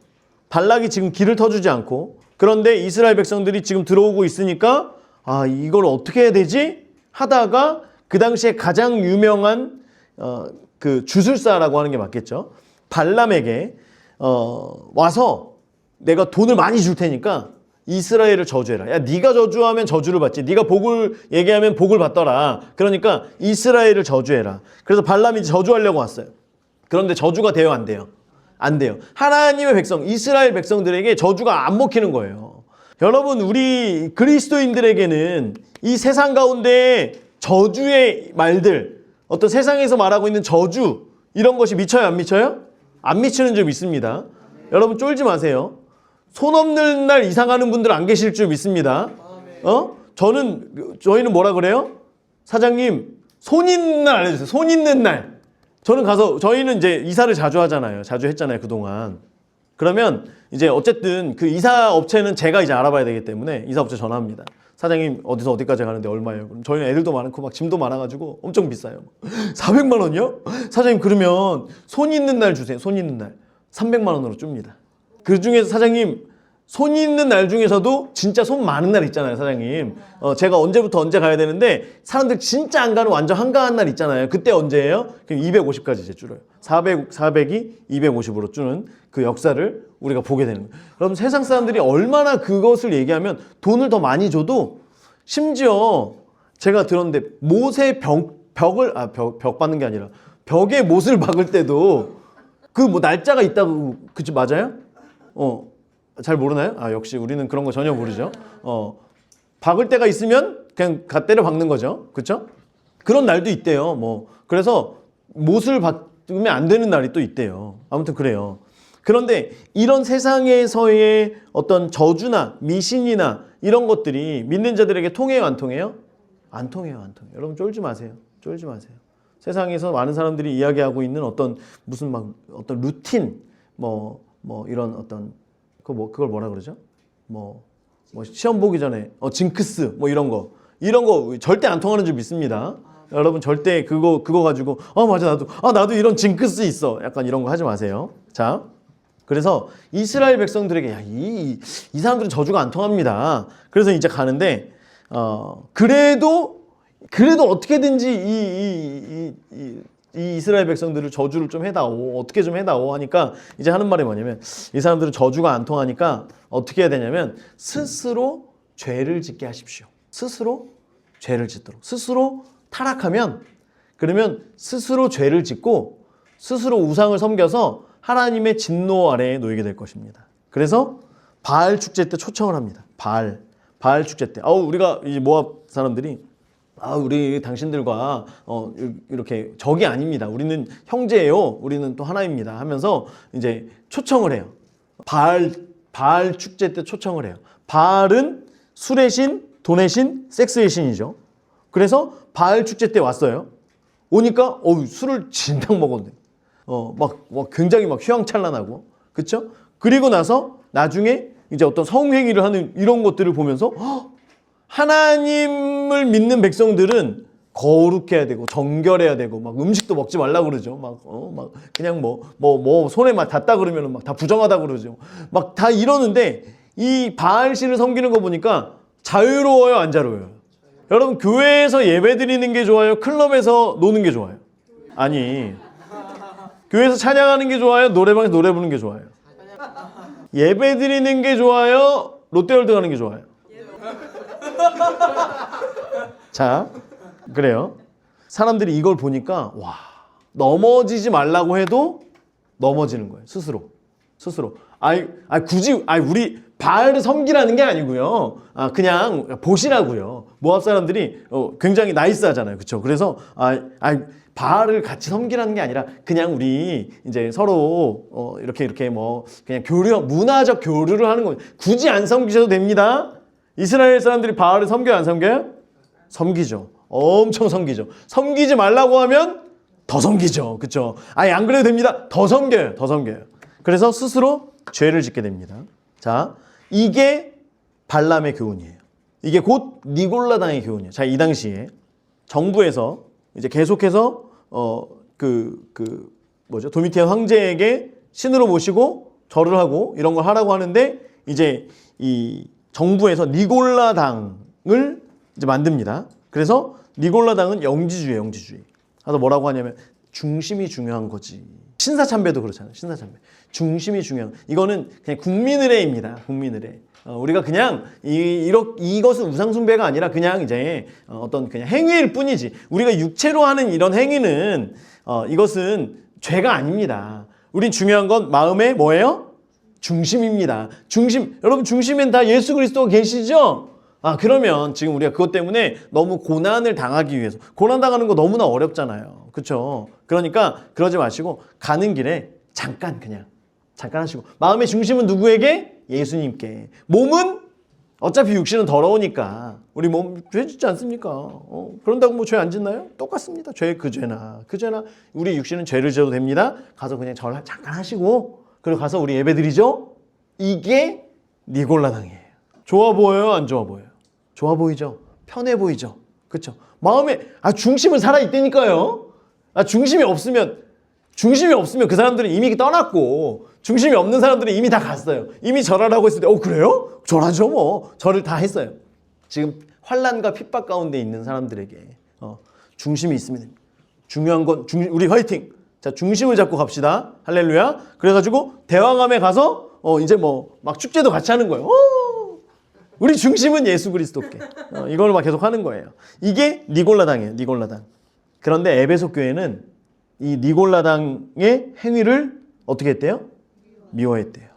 발락이 지금 길을 터주지 않고 그런데 이스라엘 백성들이 지금 들어오고 있으니까 아, 이걸 어떻게 해야 되지? 하다가 그 당시에 가장 유명한 그 주술사라고 하는 게 맞겠죠. 발람에게 와서 내가 돈을 많이 줄 테니까 이스라엘을 저주해라. 야, 네가 저주하면 저주를 받지. 네가 복을 얘기하면 복을 받더라. 그러니까 이스라엘을 저주해라. 그래서 발람이 저주하려고 왔어요. 그런데 저주가 돼요, 안 돼요? 안 돼요. 하나님의 백성, 이스라엘 백성들에게 저주가 안 먹히는 거예요. 여러분, 우리 그리스도인들에게는 이 세상 가운데 저주의 말들, 어떤 세상에서 말하고 있는 저주 이런 것이 미쳐요, 안 미쳐요? 안 미치는 줄 믿습니다. 여러분 쫄지 마세요. 손 없는 날 이상하는 분들 안 계실 줄 믿습니다. 저희는 뭐라 그래요? 사장님, 손 있는 날 알려주세요. 손 있는 날. 저희는 이제 이사를 자주 하잖아요. 자주 했잖아요, 그동안. 그러면 이제 어쨌든 그 이사 업체는 제가 이제 알아봐야 되기 때문에 이사 업체 전화합니다. 사장님 어디서 어디까지 가는데 얼마예요? 그럼 저희는 애들도 많고 막 짐도 많아가지고 엄청 비싸요. 400만 원이요? 사장님 그러면 손 있는 날 주세요. 손 있는 날 300만 원으로 줍니다. 그 중에서 사장님 손 있는 날 중에서도 진짜 손 많은 날 있잖아요, 사장님. 제가 언제부터 언제 가야 되는데 사람들 진짜 안 가는 완전 한가한 날 있잖아요. 그때 언제예요? 그럼 250까지 이제 줄어요. 400이 250으로 주는 그 역사를 우리가 보게 되는 거예요. 여러분 세상 사람들이 얼마나 그것을 얘기하면 돈을 더 많이 줘도 심지어 제가 들었는데 못에 벽 받는 게 아니라 벽에 못을 박을 때도 그 뭐 날짜가 있다고 그치 맞아요? 잘 모르나요? 역시 우리는 그런 거 전혀 모르죠. 박을 때가 있으면 그냥 때려 박는 거죠. 그렇죠? 그런 날도 있대요. 뭐 그래서 못을 박으면 안 되는 날이 또 있대요. 아무튼 그래요. 그런데 이런 세상에서의 어떤 저주나 미신이나 이런 것들이 믿는 자들에게 통해요, 안 통해요? 안 통해요, 안 통해요. 여러분 쫄지 마세요. 쫄지 마세요. 세상에서 많은 사람들이 이야기하고 있는 어떤 무슨 막 어떤 루틴 뭐 이런 어떤 그걸 뭐라 그러죠? 뭐 시험 보기 전에 징크스 뭐 이런 거 절대 안 통하는 줄 믿습니다. 여러분 절대 그거 가지고 맞아 나도 이런 징크스 있어. 약간 이런 거 하지 마세요. 자, 그래서 이스라엘 백성들에게 이 사람들은 저주가 안 통합니다. 그래서 이제 가는데 그래도 어떻게든지 이 이스라엘 백성들을 저주를 좀 해다오. 어떻게 좀 해다오 하니까 이제 하는 말이 뭐냐면 이 사람들은 저주가 안 통하니까 어떻게 해야 되냐면 스스로 죄를 짓게 하십시오. 스스로 죄를 짓도록. 스스로 타락하면 그러면 스스로 죄를 짓고 스스로 우상을 섬겨서 하나님의 진노 아래에 놓이게 될 것입니다. 그래서 바알 축제 때 초청을 합니다. 바알 축제 때. 우리가 이 모압 사람들이 우리 당신들과 이렇게 적이 아닙니다. 우리는 형제예요. 우리는 또 하나입니다. 하면서 이제 초청을 해요. 바알 축제 때 초청을 해요. 바알은 술의 신, 돈의 신, 섹스의 신이죠. 그래서 바알 축제 때 왔어요. 오니까 술을 진탕 먹었는데 막 굉장히 막 휘황찬란하고 그렇죠? 그리고 나서 나중에 이제 어떤 성행위를 하는 이런 것들을 보면서 하나님을 믿는 백성들은 거룩해야 되고 정결해야 되고 막 음식도 먹지 말라 그러죠. 막 그냥 뭐 손에 막 닿다 그러면 막 다 부정하다 그러죠. 막 다 이러는데 이 바알신을 섬기는 거 보니까 자유로워요, 안 자유로워요? 여러분 교회에서 예배 드리는 게 좋아요? 클럽에서 노는 게 좋아요? 아니 교회에서 찬양하는 게 좋아요? 노래방에서 노래 부르는 게 좋아요? 예배 드리는 게 좋아요? 롯데월드 가는 게 좋아요? 자, 그래요. 사람들이 이걸 보니까 넘어지지 말라고 해도 넘어지는 거예요. 스스로. 굳이 우리 바알을 섬기라는 게 아니고요. 그냥 보시라고요. 모압 사람들이 굉장히 나이스하잖아요. 그렇죠? 그래서 바알을 같이 섬기라는 게 아니라 그냥 우리 이제 서로 이렇게 뭐 그냥 문화적 교류를 하는 거예요. 굳이 안 섬기셔도 됩니다. 이스라엘 사람들이 바알을 섬겨요, 안 섬겨요? 섬기죠. 엄청 섬기죠. 섬기지 말라고 하면 더 섬기죠. 그렇죠? 안 그래도 됩니다. 더 섬겨요. 그래서 스스로 죄를 짓게 됩니다. 자, 이게 발람의 교훈이에요. 이게 곧 니골라당의 교훈이에요. 자, 이 당시에 정부에서 이제 계속해서 도미티안 황제에게 신으로 모시고 절을 하고 이런 걸 하라고 하는데 이제 이 정부에서 니골라당을 이제 만듭니다. 그래서 니골라당은 영지주의예요, 영지주의. 그래서 뭐라고 하냐면 중심이 중요한 거지. 신사참배도 그렇잖아요. 신사참배. 중심이 중요한. 이거는 그냥 국민의례입니다. 국민의례. 우리가 그냥 이것은 우상숭배가 아니라 그냥 이제 어떤 그냥 행위일 뿐이지. 우리가 육체로 하는 이런 행위는 이것은 죄가 아닙니다. 우린 중요한 건 마음의 뭐예요? 중심입니다. 중심. 여러분 중심엔 다 예수 그리스도가 계시죠? 그러면 지금 우리가 그것 때문에 너무 고난을 당하기 위해서 고난 당하는 거 너무나 어렵잖아요. 그렇죠? 그러니까 그러지 마시고 가는 길에 잠깐 하시고 마음의 중심은 누구에게? 예수님께. 몸은 어차피 육신은 더러우니까 우리 몸 죄 짓지 않습니까? 그런다고 뭐 죄 안 짓나요? 똑같습니다. 그 죄나 우리 육신은 죄를 지어도 됩니다. 가서 그냥 절 잠깐 하시고 그리고 가서 우리 예배드리죠? 이게 니골라당이에요. 좋아 보여요? 안 좋아 보여요? 좋아 보이죠? 편해 보이죠? 그렇죠? 마음에 중심은 살아있다니까요. 중심이 없으면 그 사람들은 이미 떠났고, 중심이 없는 사람들은 이미 다 갔어요. 이미 절하라고 했을 때 그래요? 절하죠 뭐. 절을 다 했어요. 지금 환난과 핍박 가운데 있는 사람들에게 중심이 있으면 됩니다. 중요한 건 우리 화이팅. 자, 중심을 잡고 갑시다. 할렐루야. 그래가지고 대왕암에 가서 이제 뭐 막 축제도 같이 하는 거예요. 우리 중심은 예수 그리스도께. 이걸 막 계속 하는 거예요. 이게 니골라당이에요. 니골라당. 그런데 에베소 교회는 이 니골라당의 행위를 어떻게 했대요? 미워했대요.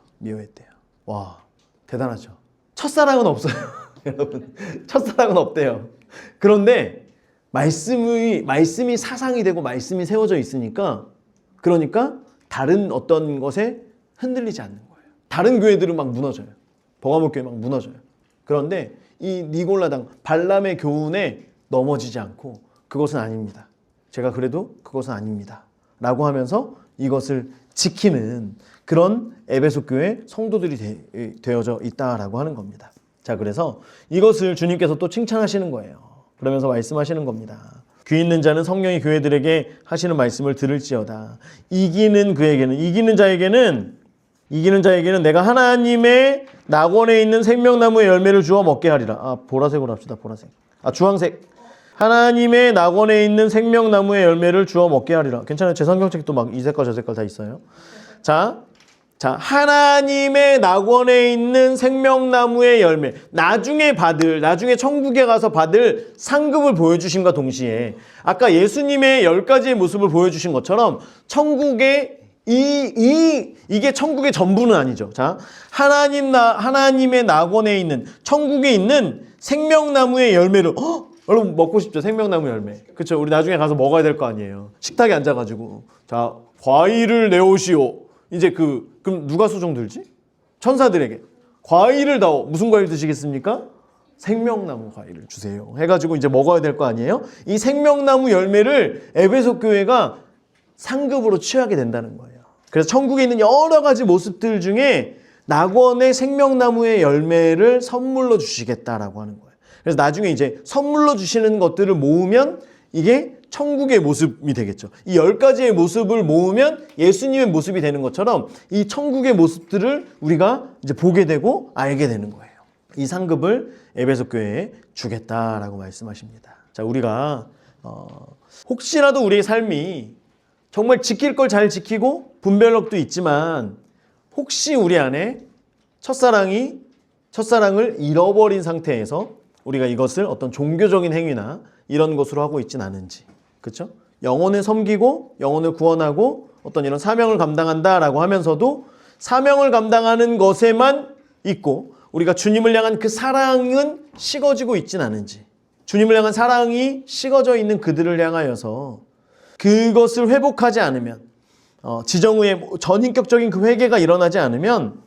와, 대단하죠. 첫사랑은 없어요. 여러분, 첫사랑은 없대요. 그런데 말씀이 사상이 되고 말씀이 세워져 있으니까, 그러니까 다른 어떤 것에 흔들리지 않는 거예요. 다른 교회들은 막 무너져요. 버가모 교회 막 무너져요. 그런데 이 니골라당, 발람의 교훈에 넘어지지 않고 그것은 아닙니다. 제가 그래도 그것은 아닙니다. 라고 하면서 이것을 지키는 그런 에베소 교회 성도들이 되어져 있다라고 하는 겁니다. 자, 그래서 이것을 주님께서 또 칭찬하시는 거예요. 그러면서 말씀하시는 겁니다. 귀 있는 자는 성령이 교회들에게 하시는 말씀을 들을지어다. 이기는 자에게는 내가 하나님의 낙원에 있는 생명나무의 열매를 주어 먹게 하리라. 보라색으로 합시다. 보라색. 주황색. 하나님의 낙원에 있는 생명나무의 열매를 주어 먹게 하리라. 괜찮아요. 제 성경책도 막 이 색깔 저 색깔 다 있어요. 자, 하나님의 낙원에 있는 생명나무의 열매. 나중에 천국에 가서 받을 상급을 보여주심과 동시에 아까 예수님의 10가지의 모습을 보여주신 것처럼 천국의 이게 천국의 전부는 아니죠. 자, 하나님의 낙원에 있는 천국에 있는 생명나무의 열매를 여러분 먹고 싶죠? 생명나무 열매. 그렇죠? 우리 나중에 가서 먹어야 될 거 아니에요. 식탁에 앉아가지고 자, 과일을 내오시오. 이제 그럼 누가 수종 들지? 천사들에게 과일을 다오. 무슨 과일 드시겠습니까? 생명나무 과일을 주세요. 해가지고 이제 먹어야 될 거 아니에요? 이 생명나무 열매를 에베소 교회가 상급으로 취하게 된다는 거예요. 그래서 천국에 있는 여러 가지 모습들 중에 낙원의 생명나무의 열매를 선물로 주시겠다라고 하는 거예요. 그래서 나중에 이제 선물로 주시는 것들을 모으면 이게 천국의 모습이 되겠죠. 이 10가지의 모습을 모으면 예수님의 모습이 되는 것처럼 이 천국의 모습들을 우리가 이제 보게 되고 알게 되는 거예요. 이 상급을 에베소 교회에 주겠다라고 말씀하십니다. 자, 우리가 혹시라도 우리의 삶이 정말 지킬 걸 잘 지키고 분별력도 있지만 혹시 우리 안에 첫사랑을 잃어버린 상태에서 우리가 이것을 어떤 종교적인 행위나 이런 것으로 하고 있진 않은지, 그렇죠? 영혼을 섬기고 영혼을 구원하고 어떤 이런 사명을 감당한다라고 하면서도 사명을 감당하는 것에만 있고 우리가 주님을 향한 그 사랑은 식어지고 있진 않은지, 주님을 향한 사랑이 식어져 있는 그들을 향하여서 그것을 회복하지 않으면 지정의의 전인격적인 그 회개가 일어나지 않으면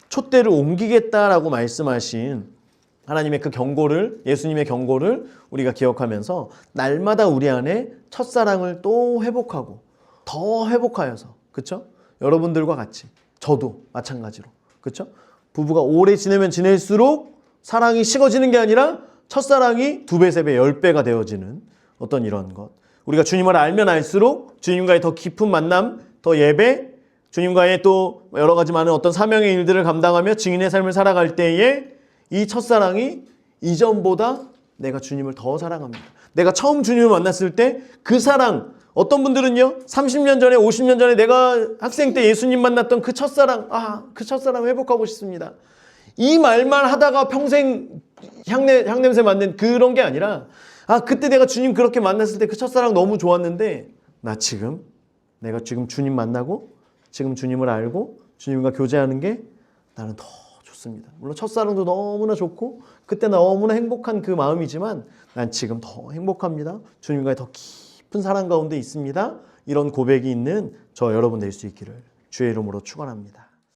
촛대를 옮기겠다라고 말씀하신 하나님의 그 경고를, 예수님의 경고를 우리가 기억하면서 날마다 우리 안에 첫사랑을 또 회복하고 더 회복하여서, 그렇죠? 여러분들과 같이 저도 마찬가지로, 그렇죠? 부부가 오래 지내면 지낼수록 사랑이 식어지는 게 아니라 첫사랑이 2배, 3배, 10배가 되어지는 어떤 이런 것. 우리가 주님을 알면 알수록 주님과의 더 깊은 만남, 더 예배, 주님과의 또 여러 가지 많은 어떤 사명의 일들을 감당하며 증인의 삶을 살아갈 때에 이 첫사랑이 이전보다 내가 주님을 더 사랑합니다. 내가 처음 주님을 만났을 때 그 사랑, 어떤 분들은요 30년 전에 50년 전에 내가 학생 때 예수님 만났던 그 첫사랑, 그 첫사랑 회복하고 싶습니다. 이 말만 하다가 평생 향냄새 맡는 그런 게 아니라 그때 내가 주님 그렇게 만났을 때 그 첫사랑 너무 좋았는데 내가 지금 주님 만나고 지금 주님을 알고 주님과 교제하는 게 나는 더 좋습니다. 물론 첫사랑도 너무나 좋고 그때 너무나 행복한 그 마음이지만 난 지금 더 행복합니다. 주님과의 더 깊은 사랑 가운데 있습니다. 이런 고백이 있는 저 여러분 될 수 있기를 주의 이름으로 축원합니다.